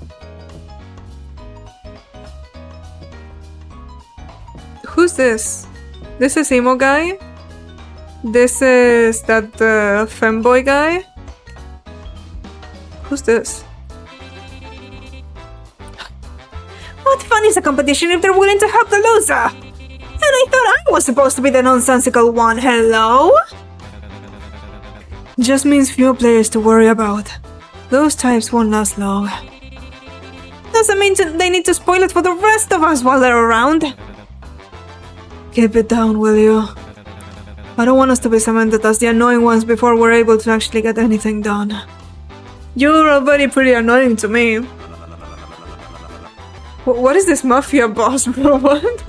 Speaker 1: Who's this? This is emo guy. This is that femboy guy. Who's this?
Speaker 2: What fun is a competition if they're willing to help the loser? And I thought I was supposed to be the nonsensical one. Hello?
Speaker 1: Just means fewer players to worry about. Those types won't last long.
Speaker 2: Doesn't mean they need to spoil it for the rest of us while they're around.
Speaker 1: Keep it down, will you? I don't want us to be cemented as the annoying ones before we're able to actually get anything done. You're already pretty annoying to me. What is this mafia boss, bro? What?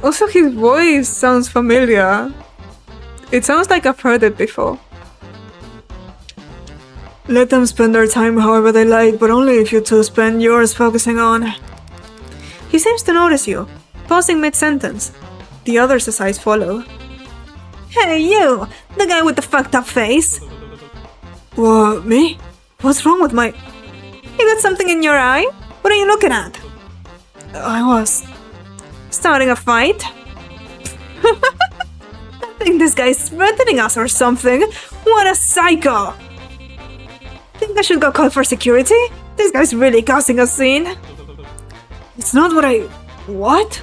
Speaker 1: Also his voice sounds familiar. It sounds like I've heard it before. Let them spend their time however they like, but only if you two spend yours focusing on.
Speaker 2: He seems to notice you, pausing mid-sentence. The others' eyes follow. Hey, you! The guy with the fucked up face!
Speaker 1: What, me? What's wrong with my...
Speaker 2: You got something in your eye? What are you looking at?
Speaker 1: I was...
Speaker 2: Starting a fight? I think this guy's threatening us or something. What a psycho! Think I should go call for security? This guy's really causing a scene.
Speaker 1: It's not what I... What?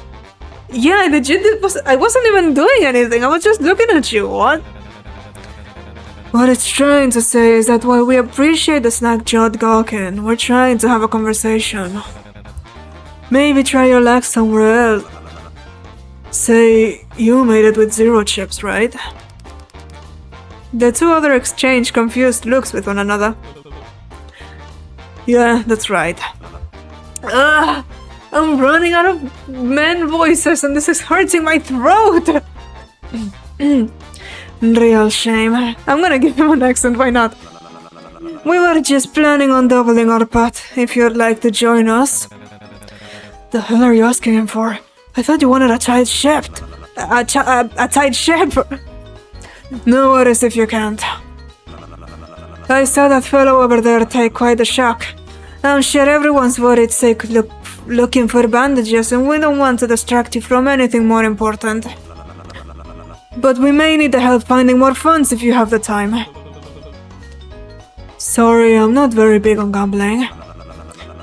Speaker 2: Yeah, legit, I wasn't even doing anything. I was just looking at you. What?
Speaker 1: What it's trying to say is that while we appreciate the snack-jawed gawking, we're trying to have a conversation. Maybe try your luck somewhere else. Say, you made it with 0 chips, right? The two other exchange confused looks with one another. Yeah, that's right.
Speaker 2: Ugh! I'm running out of men voices and this is hurting my throat!
Speaker 1: Real shame. I'm gonna give him an accent, why not? We were just planning on doubling our pot, if you'd like to join us. The hell are you asking him for? I thought you wanted a tight ship.
Speaker 2: A tight ship?
Speaker 1: No worries if you can't. I saw that fellow over there take quite a shock. I'm sure everyone's worried sick looking for bandages and we don't want to distract you from anything more important. But we may need the help finding more funds if you have the time. Sorry, I'm not very big on gambling.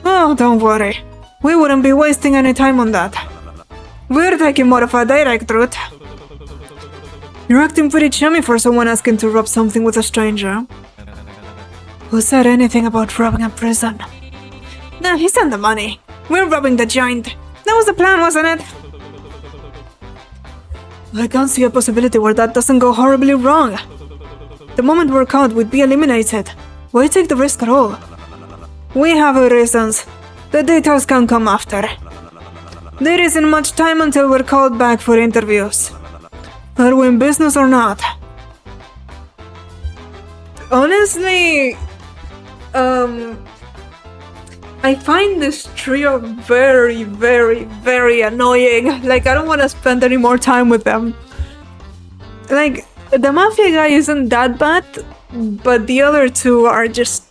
Speaker 1: Oh, don't worry. We wouldn't be wasting any time on that. We're taking more of a direct route. You're acting pretty chummy for someone asking to rob something with a stranger. Who said anything about robbing a prison?
Speaker 2: No, he sent the money. We're robbing the joint. That was the plan, wasn't it?
Speaker 1: I can't see a possibility where that doesn't go horribly wrong. The moment we're caught, we'd be eliminated. Why take the risk at all? We have our reasons. The details can come after. There isn't much time until we're called back for interviews. Are we in business or not? Honestly, I find this trio very, very, very annoying. Like, I don't want to spend any more time with them. Like, the mafia guy isn't that bad, but the other two are just...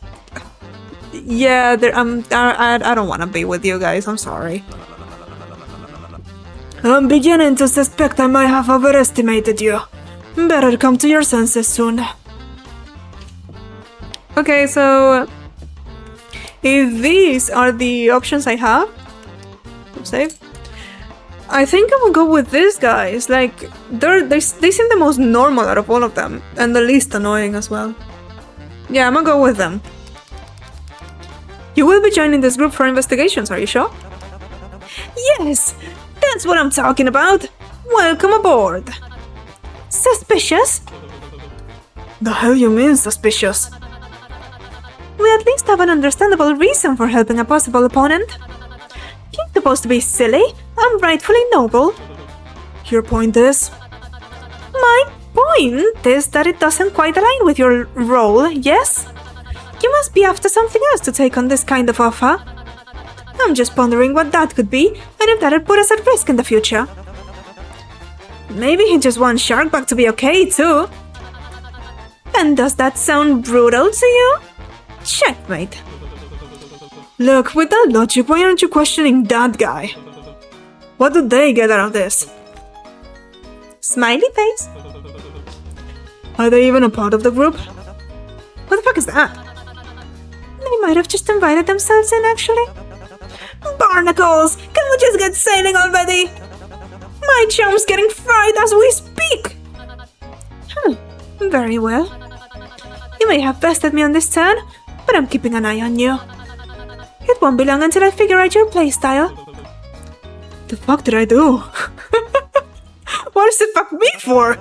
Speaker 1: Yeah, I don't want to be with you guys, I'm sorry. I'm beginning to suspect I might have overestimated you. Better come to your senses soon. Okay, so... if these are the options I have... save. I think I will go with these guys. Like, they seem the most normal out of all of them. And the least annoying as well. Yeah, I'm gonna go with them. You will be joining this group for investigations, are you sure?
Speaker 2: Yes! That's what I'm talking about! Welcome aboard! Suspicious?
Speaker 1: The hell you mean, suspicious?
Speaker 2: We at least have an understandable reason for helping a possible opponent. He's supposed to be silly and rightfully noble.
Speaker 1: Your point is?
Speaker 2: My point is that it doesn't quite align with your role, yes? You must be after something else to take on this kind of offer. I'm just pondering what that could be, and if that'll put us at risk in the future. Maybe he just wants Sharkback to be okay, too. And does that sound brutal to you? Checkmate.
Speaker 1: Look, with that logic, why aren't you questioning that guy? What do they get out of this?
Speaker 2: Smiley face?
Speaker 1: Are they even a part of the group?
Speaker 2: What the fuck is that? They might have just invited themselves in, actually. Barnacles! Can we just get sailing already? My chum's getting fried as we speak! Very well. You may have bested me on this turn, but I'm keeping an eye on you. It won't be long until I figure out your playstyle.
Speaker 1: The fuck did I do?
Speaker 2: What does it fuck me for?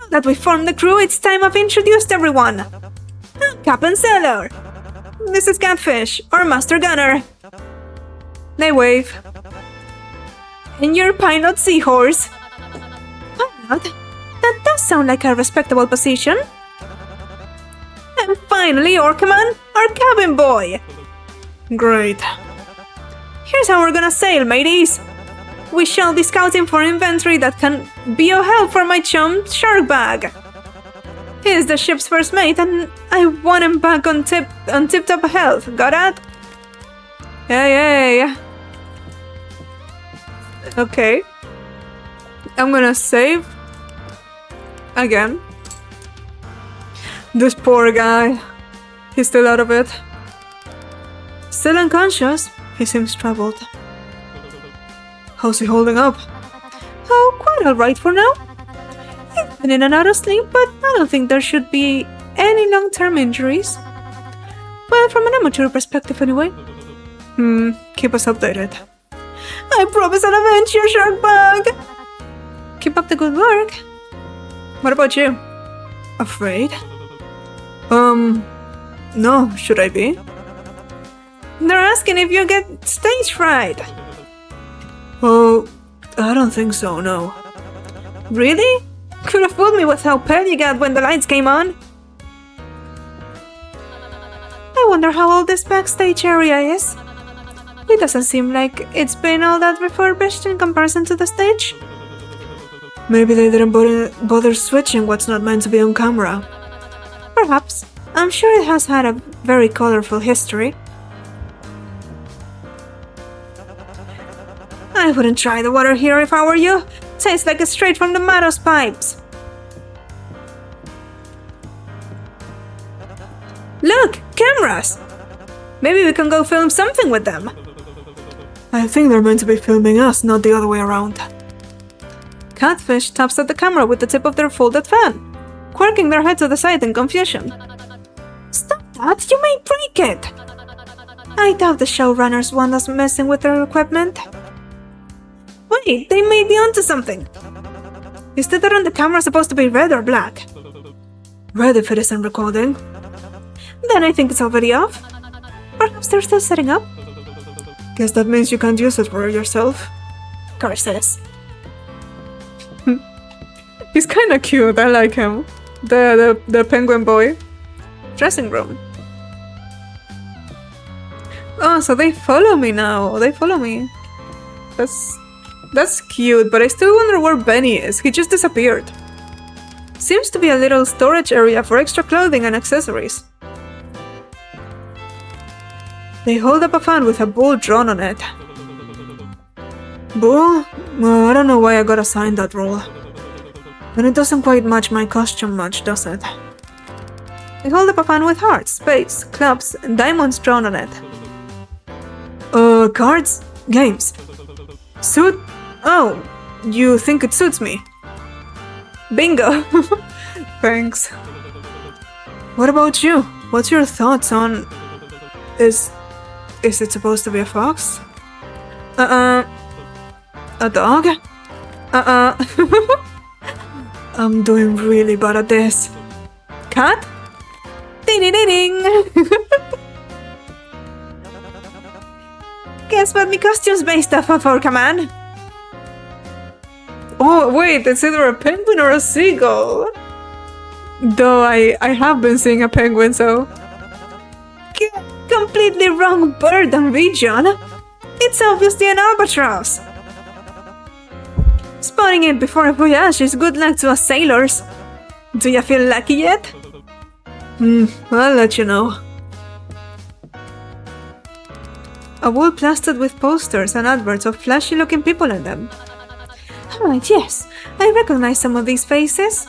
Speaker 2: Now that we formed the crew, it's time I've introduced everyone. Captain Sailor. This is Catfish, our Master Gunner.
Speaker 1: They wave.
Speaker 2: And your pilot Seahorse. Pilot? That does sound like a respectable position. And finally, Orcaman, our cabin boy.
Speaker 1: Great.
Speaker 2: Here's how we're gonna sail, mateys. We shall be scouting for inventory that can be of help for my chum, Sharkbag. He's the ship's first mate, and I want him back on tip-top health. Got that?
Speaker 1: Hey. Okay. I'm gonna save. Again. This poor guy. He's still out of it. Still unconscious. He seems troubled. How's he holding up?
Speaker 2: Oh, quite alright for now. He's been in and out of sleep, but I don't think there should be any long-term injuries. Well, from an amateur perspective anyway.
Speaker 1: Keep us updated.
Speaker 2: I promise I'll avenge your Sharkbag! Keep up the good work.
Speaker 1: What about you? Afraid? No, should I be?
Speaker 2: They're asking if you get stage fright.
Speaker 1: Oh, I don't think so, no.
Speaker 2: Really? Could have fooled me with how pale you got when the lights came on. I wonder how old this backstage area is. It doesn't seem like it's been all that refurbished in comparison to the stage.
Speaker 1: Maybe they didn't bother switching what's not meant to be on camera.
Speaker 2: Perhaps. I'm sure it has had a very colorful history. I wouldn't try the water here if I were you. Tastes like it's straight from the Matos pipes. Look! Cameras! Maybe we can go film something with them.
Speaker 1: I think they're meant to be filming us, not the other way around.
Speaker 2: Catfish taps at the camera with the tip of their folded fan, quirking their head to the side in confusion. Stop that! You may break it! I doubt the showrunners want us messing with their equipment. Wait, they may be onto something. Is that on the camera supposed to be red or black?
Speaker 1: Red if it isn't recording.
Speaker 2: Then I think it's already off. Perhaps they're still setting up.
Speaker 1: Guess that means you can't use it for yourself.
Speaker 2: Curses.
Speaker 1: He's kinda cute, I like him. The penguin boy. Dressing room. Oh, so they follow me now. They follow me. That's cute, but I still wonder where Benny is. He just disappeared. Seems to be a little storage area for extra clothing and accessories. They hold up a fan with a bull drawn on it. Bull? Well, I don't know why I got assigned that role. And it doesn't quite match my costume much, does it?
Speaker 2: They hold up a fan with hearts, spades, clubs, and diamonds drawn on it.
Speaker 1: Cards? Games? Suit? Oh, you think it suits me?
Speaker 2: Bingo!
Speaker 1: Thanks. What about you? What's your thoughts on... Is it supposed to be a fox? A dog? I'm doing really bad at this.
Speaker 2: Cat? Ding-ding-ding-ding! Guess what me costume's based off of, Orcaman?
Speaker 1: Oh, wait, it's either a penguin or a seagull. Though I have been seeing a penguin, so...
Speaker 2: Completely wrong bird and region. It's obviously an albatross. Spotting it before a voyage is good luck to us sailors. Do you feel lucky yet?
Speaker 1: I'll let you know. A wall plastered with posters and adverts of flashy-looking people in them.
Speaker 2: Oh, yes, I recognize some of these faces.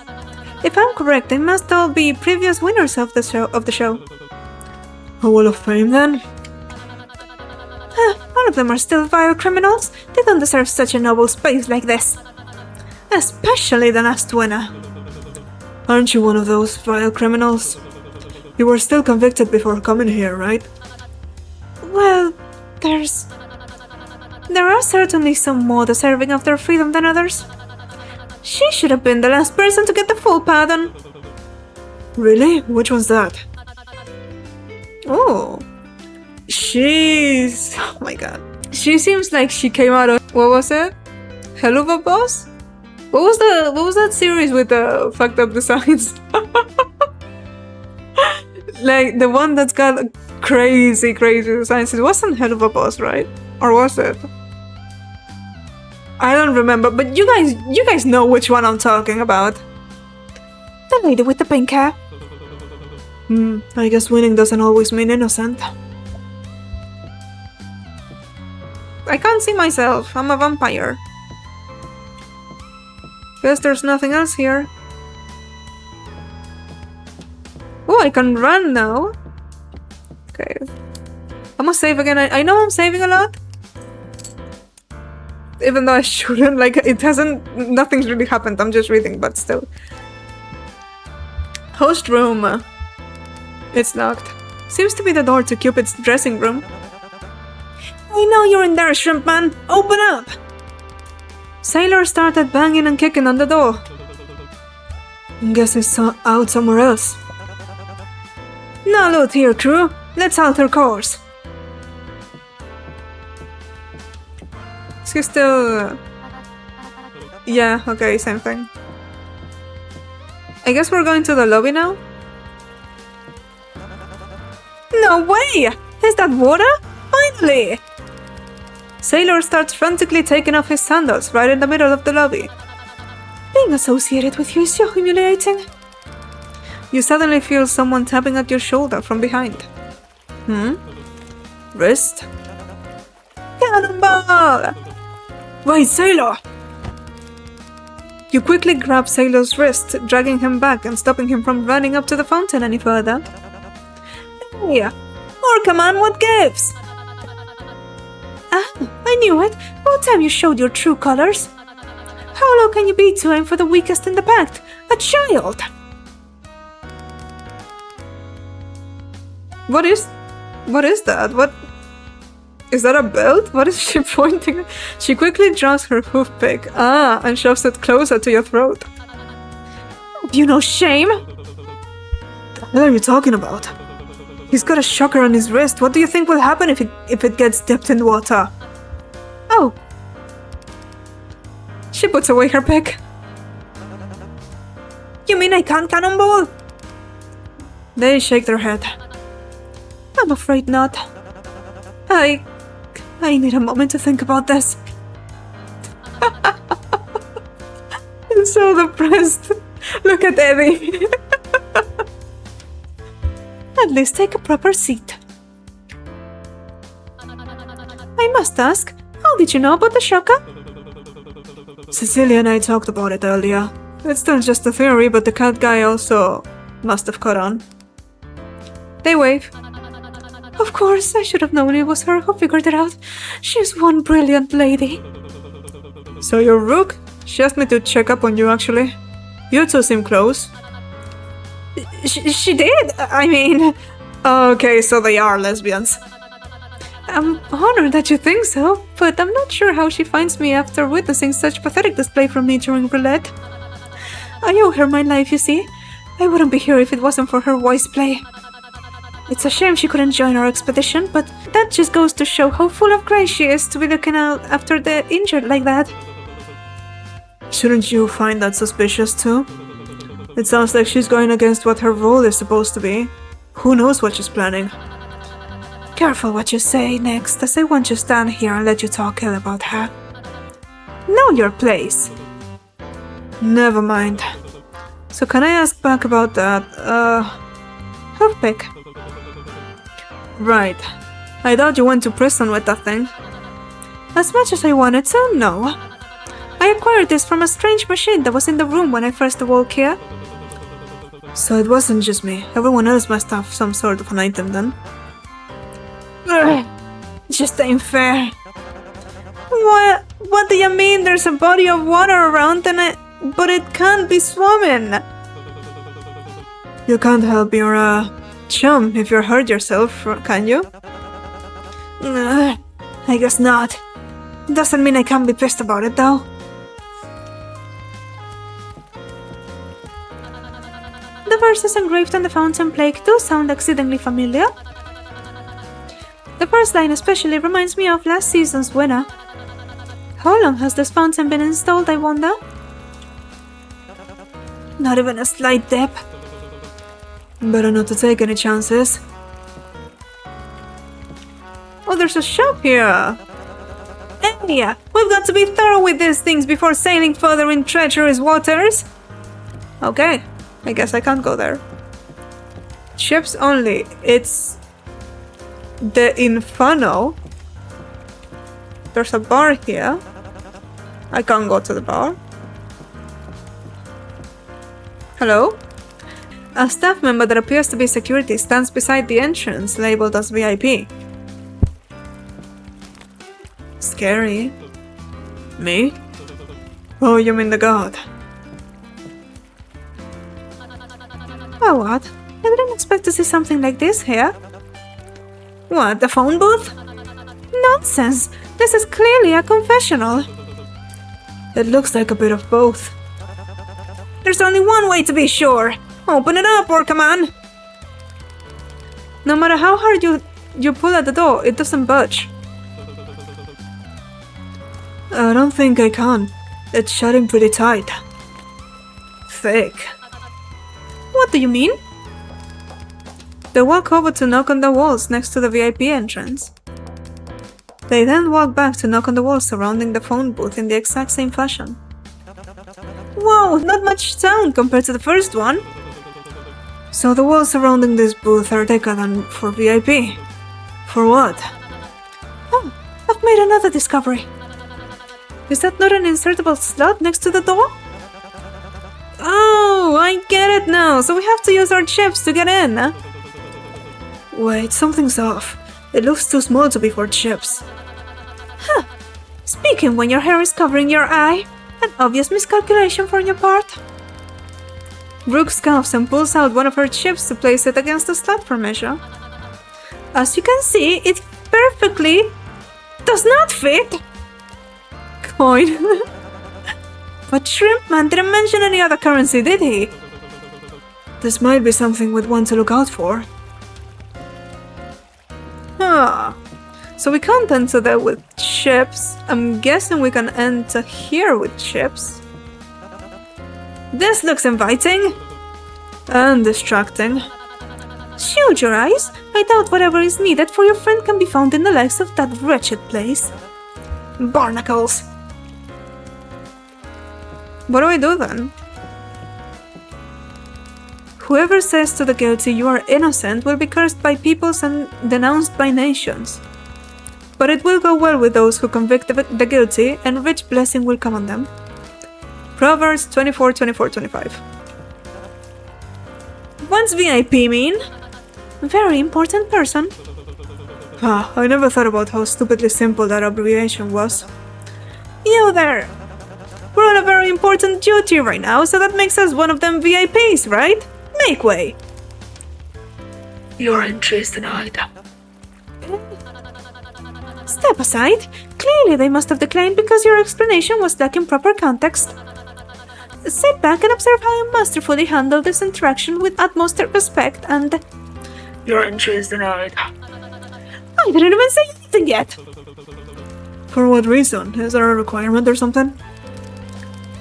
Speaker 2: If I'm correct, they must all be previous winners of the show.
Speaker 1: A wall of fame, then?
Speaker 2: All of them are still vile criminals. They don't deserve such a noble space like this. Especially the last winner.
Speaker 1: Aren't you one of those vile criminals? You were still convicted before coming here, right?
Speaker 2: Well, there are certainly some more deserving of their freedom than others. She should have been the last person to get the full pardon.
Speaker 1: Really? Which one's that?
Speaker 2: Oh.
Speaker 1: Oh my god. She seems like she came out of, what was it? Hell of a Boss? What was that series with the fucked up designs? Like the one that's got crazy designs. It wasn't Hell of a Boss, right? Or was it? I don't remember, but you guys know which one I'm talking about.
Speaker 2: The lady with the pink hair.
Speaker 1: I guess winning doesn't always mean innocent. I can't see myself. I'm a vampire. Guess there's nothing else here. Oh, I can run now. Okay. I'm gonna save again. I know I'm saving a lot. Even though I shouldn't. Like, nothing's really happened. I'm just reading, but still. Host room. It's locked. Seems to be the door to Cupid's dressing room.
Speaker 2: I know you're in there, Shrimp Man. Open up!
Speaker 1: Sailor started banging and kicking on the door. Guess it's out somewhere else. No loot here, crew. Let's alter course. Is he still... Yeah, okay, same thing. I guess we're going to the lobby now? No way! Is that water? Finally! Sailor starts frantically taking off his sandals right in the middle of the lobby.
Speaker 2: Being associated with you is so humiliating.
Speaker 1: You suddenly feel someone tapping at your shoulder from behind. Wrist? Cannonball! Wait, Sailor! You quickly grab Sailor's wrist, dragging him back and stopping him from running up to the fountain any further.
Speaker 2: Hey, or come on, what gives? Ah, I knew it. About time you showed your true colors. How low can you be to aim for the weakest in the pact? A child!
Speaker 1: What is that? What? Is that a belt? What is she pointing at? She quickly draws her hoof pick. And shoves it closer to your throat.
Speaker 2: Have you no shame?
Speaker 1: What are you talking about? He's got a shocker on his wrist. What do you think will happen if it gets dipped in water?
Speaker 2: Oh.
Speaker 1: She puts away her pick.
Speaker 2: You mean I can't cannonball?
Speaker 1: They shake their head.
Speaker 2: I'm afraid not. I need a moment to think about this.
Speaker 1: I'm so depressed. Look at Eddie.
Speaker 2: At least take a proper seat. I must ask, how did you know about the shocker?
Speaker 1: Cecilia and I talked about it earlier. It's still just a theory, but the cat guy also must have caught on. They wave.
Speaker 2: Of course, I should have known it was her who figured it out. She's one brilliant lady.
Speaker 1: So you're Rook? She asked me to check up on you, actually. You two seem close.
Speaker 2: She did? I mean...
Speaker 1: Okay, so they are lesbians.
Speaker 2: I'm honored that you think so, but I'm not sure how she finds me after witnessing such pathetic display from me during roulette. I owe her my life, you see. I wouldn't be here if it wasn't for her wise play. It's a shame she couldn't join our expedition, but that just goes to show how full of grace she is to be looking out after the injured like that.
Speaker 1: Shouldn't you find that suspicious too? It sounds like she's going against what her role is supposed to be. Who knows what she's planning?
Speaker 2: Careful what you say next, as I won't just stand here and let you talk ill about her. Know your place.
Speaker 1: Never mind. So can I ask back about that,
Speaker 2: hoof pick?
Speaker 1: Right. I thought you went to prison with that thing.
Speaker 2: As much as I wanted to, no. I acquired this from a strange machine that was in the room when I first awoke here.
Speaker 1: So it wasn't just me. Everyone else must have some sort of an item then.
Speaker 2: Ugh, just ain't fair. What do you mean there's a body of water around but it can't be swimming?
Speaker 1: You can't help your chum if you hurt yourself, can you?
Speaker 2: I guess not. Doesn't mean I can't be pissed about it though. The verses engraved on the fountain plaque do sound exceedingly familiar. The first line especially reminds me of last season's winner. How long has this fountain been installed, I wonder? Not even a slight dip.
Speaker 1: Better not to take any chances.
Speaker 2: Oh, there's a shop here. Hey, we've got to be thorough with these things before sailing further in treacherous waters.
Speaker 1: Okay, I guess I can't go there. Ships only. It's the Inferno. There's a bar here. I can't go to the bar. Hello? A staff member that appears to be security stands beside the entrance, labeled as VIP. Scary. Me? Oh, you mean the god?
Speaker 2: Oh, what? I didn't expect to see something like this here. What, the phone booth? Nonsense! This is clearly a confessional.
Speaker 1: It looks like a bit of both.
Speaker 2: There's only one way to be sure. Open it up, Orcaman!
Speaker 1: No matter how hard you pull at the door, it doesn't budge. I don't think I can. It's shutting pretty tight. Fake.
Speaker 2: What do you mean?
Speaker 1: They walk over to knock on the walls next to the VIP entrance. They then walk back to knock on the walls surrounding the phone booth in the exact same fashion.
Speaker 2: Whoa, not much sound compared to the first one.
Speaker 1: So the walls surrounding this booth are thicker than for VIP. For what?
Speaker 2: Oh, I've made another discovery.
Speaker 1: Is that not an insertable slot next to the door?
Speaker 2: Oh, I get it now. So we have to use our chips to get in.
Speaker 1: Wait, something's off. It looks too small to be for chips.
Speaker 2: Huh. Speaking when your hair is covering your eye. An obvious miscalculation for your part.
Speaker 1: Brooke scoffs and pulls out one of her chips to place it against the slot for measure.
Speaker 2: As you can see, it perfectly does not fit.
Speaker 1: Coin.
Speaker 2: But Shrimpman didn't mention any other currency, did he?
Speaker 1: This might be something we'd want to look out for. So we can't enter there with chips. I'm guessing we can enter here with chips.
Speaker 2: This looks inviting.
Speaker 1: And distracting.
Speaker 2: Shield your eyes. I doubt whatever is needed for your friend can be found in the likes of that wretched place. Barnacles.
Speaker 1: What do I do then? Whoever says to the guilty you are innocent will be cursed by peoples and denounced by nations. But it will go well with those who convict the guilty, and rich blessing will come on them. Proverbs 24:24-25.
Speaker 2: What's VIP mean? Very important person.
Speaker 1: I never thought about how stupidly simple that abbreviation was.
Speaker 2: You there! We're on a very important duty right now, so that makes us one of them VIPs, right? Make way!
Speaker 1: Your entry is denied.
Speaker 2: Step aside. Clearly they must have declined because your explanation was lacking proper context. Sit back and observe how I masterfully handle this interaction with utmost respect and...
Speaker 1: Your entry is denied.
Speaker 2: I didn't even say anything yet!
Speaker 1: For what reason? Is there a requirement or something?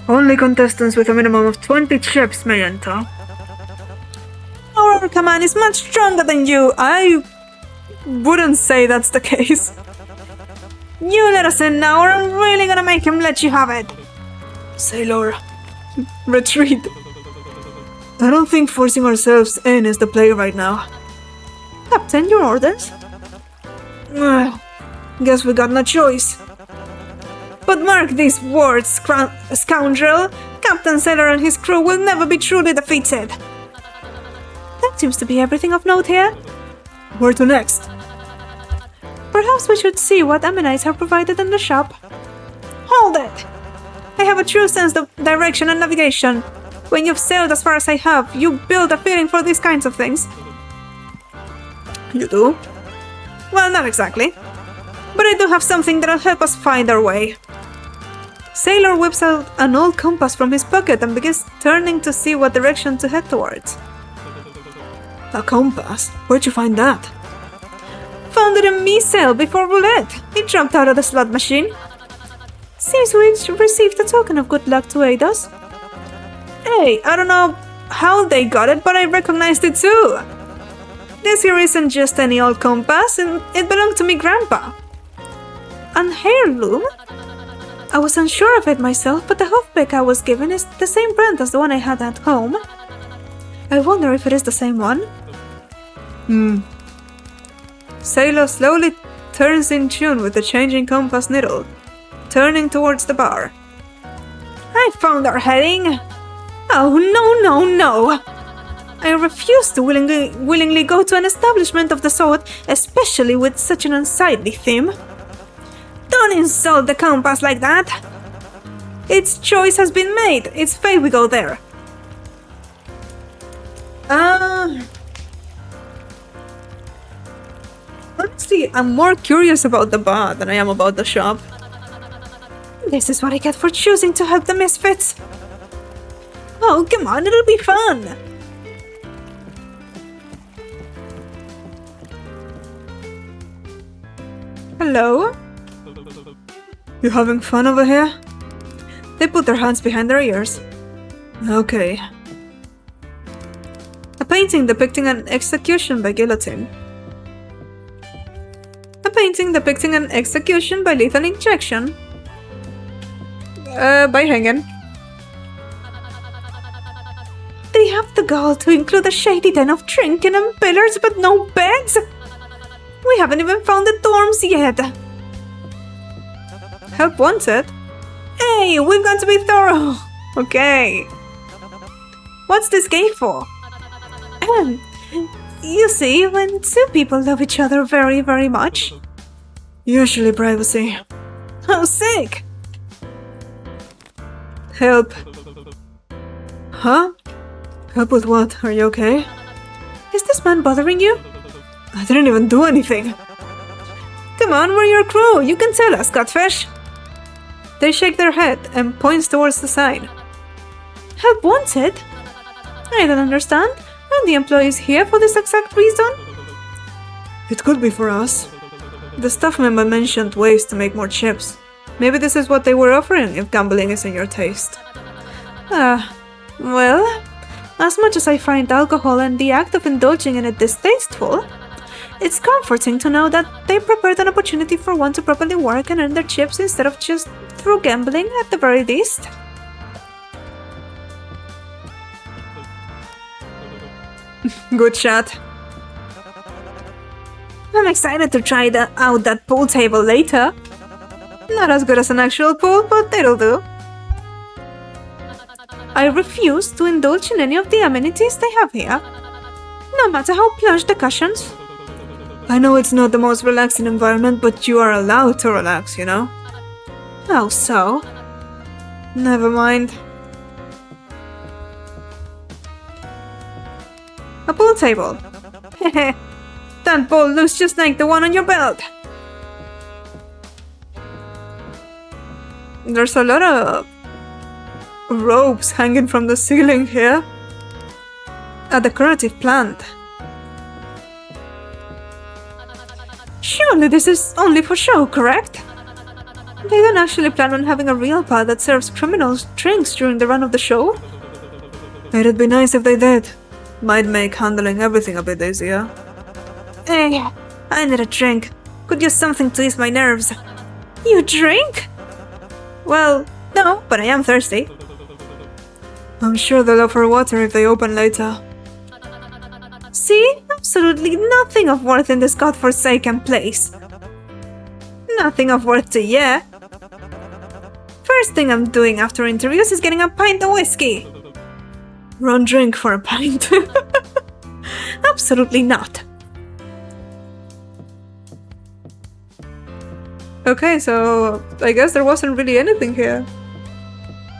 Speaker 1: Only contestants with a minimum of 20 chips may enter.
Speaker 2: Our command is much stronger than you.
Speaker 1: I wouldn't say that's the case.
Speaker 2: You let us in now or I'm really gonna make him let you have it.
Speaker 1: Sailor, retreat. I don't think forcing ourselves in is the play right now.
Speaker 2: Captain, your orders?
Speaker 1: Ugh, guess we got no choice.
Speaker 2: But mark these words, scoundrel! Captain Sailor and his crew will never be truly defeated! That seems to be everything of note here.
Speaker 1: Where to next?
Speaker 2: Perhaps we should see what ammonites are provided in the shop. Hold it! I have a true sense of direction and navigation. When you've sailed as far as I have, you build a feeling for these kinds of things.
Speaker 1: You do?
Speaker 2: Well, not exactly. But I do have something that'll help us find our way. Sailor whips out an old compass from his pocket and begins turning to see what direction to head towards.
Speaker 1: A compass? Where'd you find that?
Speaker 2: Found it in me cell before roulette. It jumped out of the slot machine. Seems we received a token of good luck to aid us. Hey, I don't know how they got it, but I recognized it too. This here isn't just any old compass, and it belonged to me grandpa. An heirloom? I was unsure of it myself, but the hoofpick I was given is the same brand as the one I had at home. I wonder if it is the same one.
Speaker 1: Sailor slowly turns in tune with the changing compass needle, turning towards the bar.
Speaker 2: I found our heading. Oh, no. I refuse to willingly go to an establishment of the sort, especially with such an unsightly theme. Don't insult the compass like that. Its choice has been made. It's fate we go there.
Speaker 1: Honestly, I'm more curious about the bar than I am about the shop.
Speaker 2: This is what I get for choosing to help the misfits. Oh, come on, it'll be fun.
Speaker 1: Hello? You having fun over here? They put their hands behind their ears. Okay. A painting depicting an execution by guillotine. A painting depicting an execution by lethal injection. By hanging.
Speaker 2: They have the gall to include a shady den of drinking and pillars, but no beds? We haven't even found the dorms yet.
Speaker 1: Help wanted?
Speaker 2: Hey, we've got to be thorough.
Speaker 1: Okay.
Speaker 2: What's this gate for? You see, when two people love each other very, very much.
Speaker 1: Usually privacy.
Speaker 2: How sick!
Speaker 1: Help. Huh? Help with what? Are you okay?
Speaker 2: Is this man bothering you?
Speaker 1: I didn't even do anything.
Speaker 2: Come on, we're your crew. You can tell us, Godfish.
Speaker 1: They shake their head and points towards the sign.
Speaker 2: Help wanted? I don't understand. Aren't the employees here for this exact reason?
Speaker 1: It could be for us. The staff member mentioned ways to make more chips. Maybe this is what they were offering if gambling is in your taste.
Speaker 2: Well, as much as I find alcohol and the act of indulging in it distasteful, it's comforting to know that they prepared an opportunity for one to properly work and earn their chips instead of just through gambling at the very least.
Speaker 1: Good shot.
Speaker 2: I'm excited to try out that pool table later.
Speaker 1: Not as good as an actual pool, but it'll do.
Speaker 2: I refuse to indulge in any of the amenities they have here, no matter how plush the cushions.
Speaker 1: I know it's not the most relaxing environment, but you are allowed to relax, you know?
Speaker 2: How so?
Speaker 1: Never mind.
Speaker 2: A pool table. Hehe. That ball looks just like the one on your belt.
Speaker 1: There's a lot of ropes hanging from the ceiling here. A decorative plant.
Speaker 2: Surely this is only for show, correct? They don't actually plan on having a real bar that serves criminals drinks during the run of the show?
Speaker 1: It'd be nice if they did. Might make handling everything a bit easier.
Speaker 2: Hey, I need a drink. Could use something to ease my nerves. You drink?
Speaker 1: Well,
Speaker 2: no, but I am thirsty.
Speaker 1: I'm sure they'll offer water if they open later.
Speaker 2: See? Absolutely nothing of worth in this godforsaken place. Nothing of worth to ya. First thing I'm doing after interviews is getting a pint of whiskey.
Speaker 1: Run drink for a pint.
Speaker 2: Absolutely not.
Speaker 1: Okay, so I guess there wasn't really anything here.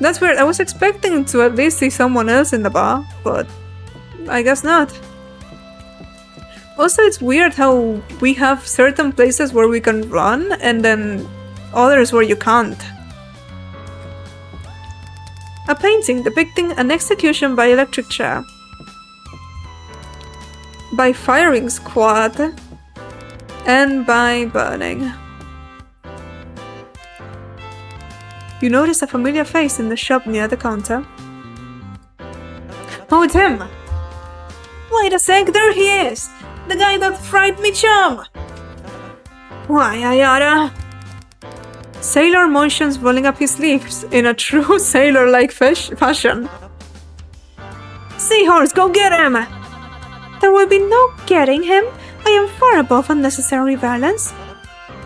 Speaker 1: That's weird. I was expecting to at least see someone else in the bar, but I guess not. Also, it's weird how we have certain places where we can run and then others where you can't. A painting depicting an execution by electric chair. By firing squad. And by burning. You notice a familiar face in the shop near the counter.
Speaker 2: Oh, it's him! Wait a sec, there he is! The guy that fried me chum! Why, I oughta...
Speaker 1: Sailor motions rolling up his sleeves in a true sailor-like fashion.
Speaker 2: Seahorse, go get him! There will be no getting him. I am far above unnecessary violence.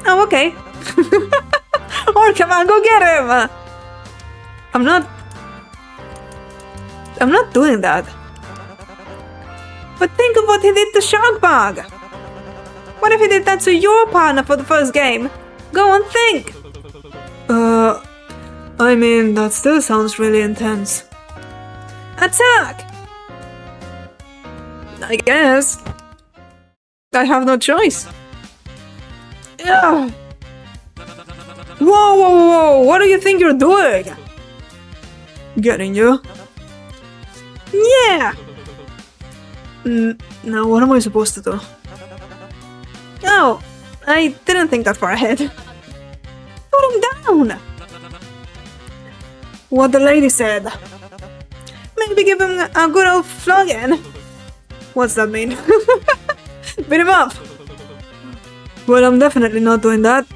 Speaker 2: Oh, okay. Or come on, go get him!
Speaker 1: I'm not doing that.
Speaker 2: But think of what he did to Sharkbug! What if he did that to your partner for the first game? Go on, think!
Speaker 1: I mean, that still sounds really intense.
Speaker 2: Attack!
Speaker 1: I guess. I have no choice.
Speaker 2: Ugh.
Speaker 1: Whoa, whoa, whoa! What do you think you're doing? Getting you?
Speaker 2: Yeah!
Speaker 1: Now what am I supposed to do?
Speaker 2: Oh, I didn't think that far ahead. Put him down!
Speaker 1: What the lady said.
Speaker 2: Maybe give him a good old flogging.
Speaker 1: What's that mean? Beat him up! Well, I'm definitely not doing that.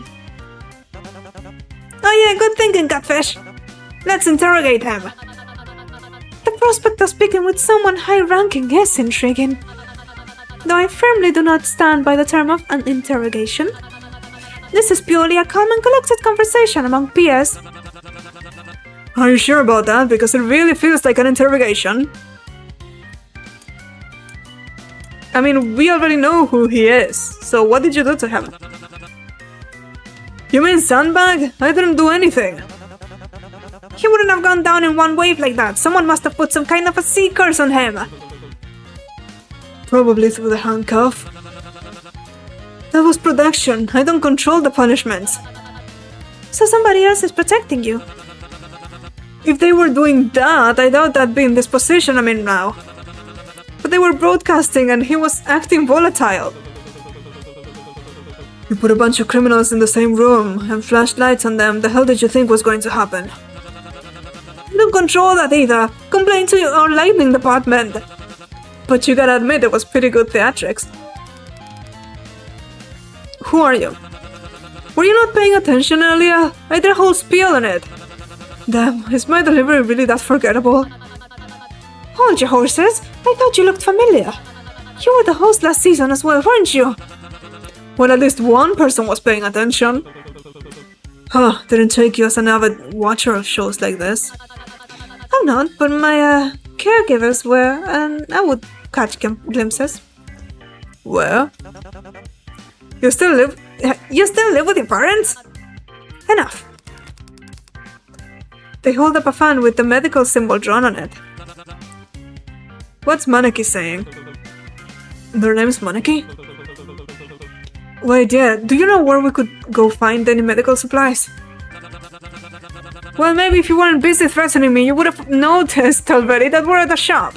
Speaker 2: Oh yeah, good thinking, Catfish. Let's interrogate him. The prospect of speaking with someone high-ranking is intriguing. Though I firmly do not stand by the term of an interrogation. This is purely a calm and collected conversation among peers.
Speaker 1: Are you sure about that? Because it really feels like an interrogation. I mean, we already know who he is, so what did you do to him? You mean sandbag? I didn't do anything.
Speaker 2: He wouldn't have gone down in one wave like that. Someone must have put some kind of a sea curse on him.
Speaker 1: Probably through the handcuff. That was protection. I don't control the punishments.
Speaker 2: So somebody else is protecting you.
Speaker 1: If they were doing that, I doubt I'd be in this position I'm in now. But they were broadcasting and he was acting volatile. You put a bunch of criminals in the same room and flashed lights on them. The hell did you think was going to happen?
Speaker 2: I don't control that either. Complain to our lightning department.
Speaker 1: But you gotta admit it was pretty good theatrics. Who are you? Were you not paying attention earlier? I did a whole spiel on it. Damn, is my delivery really that forgettable?
Speaker 2: Hold your horses. I thought you looked familiar. You were the host last season as well, weren't you?
Speaker 1: Well, at least one person was paying attention. Huh, didn't take you as an avid watcher of shows like this.
Speaker 2: I'm not, but my caregivers were, and I would catch glimpses.
Speaker 1: Where? You still live with your parents?
Speaker 2: Enough.
Speaker 1: They hold up a fan with the medical symbol drawn on it. What's Maneki saying? Their name's Maneki? Wait, yeah, do you know where we could go find any medical supplies?
Speaker 2: Well, maybe if you weren't busy threatening me, you would have noticed already that we're at a shop.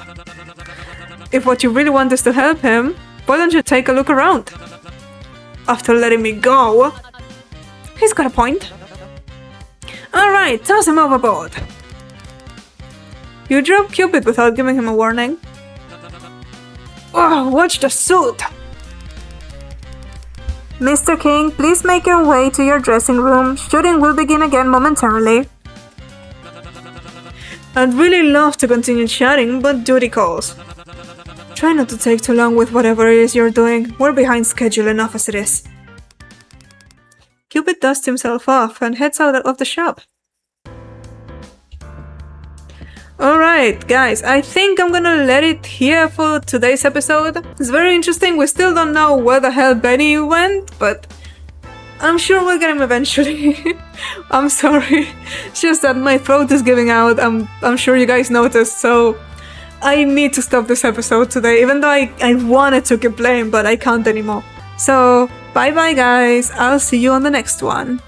Speaker 1: If what you really want is to help him, why don't you take a look around? After letting me go.
Speaker 2: He's got a point.
Speaker 1: Alright, toss him overboard. You drove Cupid without giving him a warning.
Speaker 2: Oh, watch the suit!
Speaker 1: Mr. King, please make your way to your dressing room. Shooting will begin again momentarily. I'd really love to continue chatting, but duty calls. Try not to take too long with whatever it is you're doing. We're behind schedule enough as it is. Cupid dusts himself off and heads out of the shop. Alright, guys, I think I'm gonna let it here for today's episode. It's very interesting. We still don't know where the hell Benny went, but I'm sure we'll get him eventually. I'm sorry. It's just that my throat is giving out. I'm sure you guys noticed, so I need to stop this episode today, even though I wanted to keep playing, but I can't anymore. So, bye bye guys. I'll see you on the next one.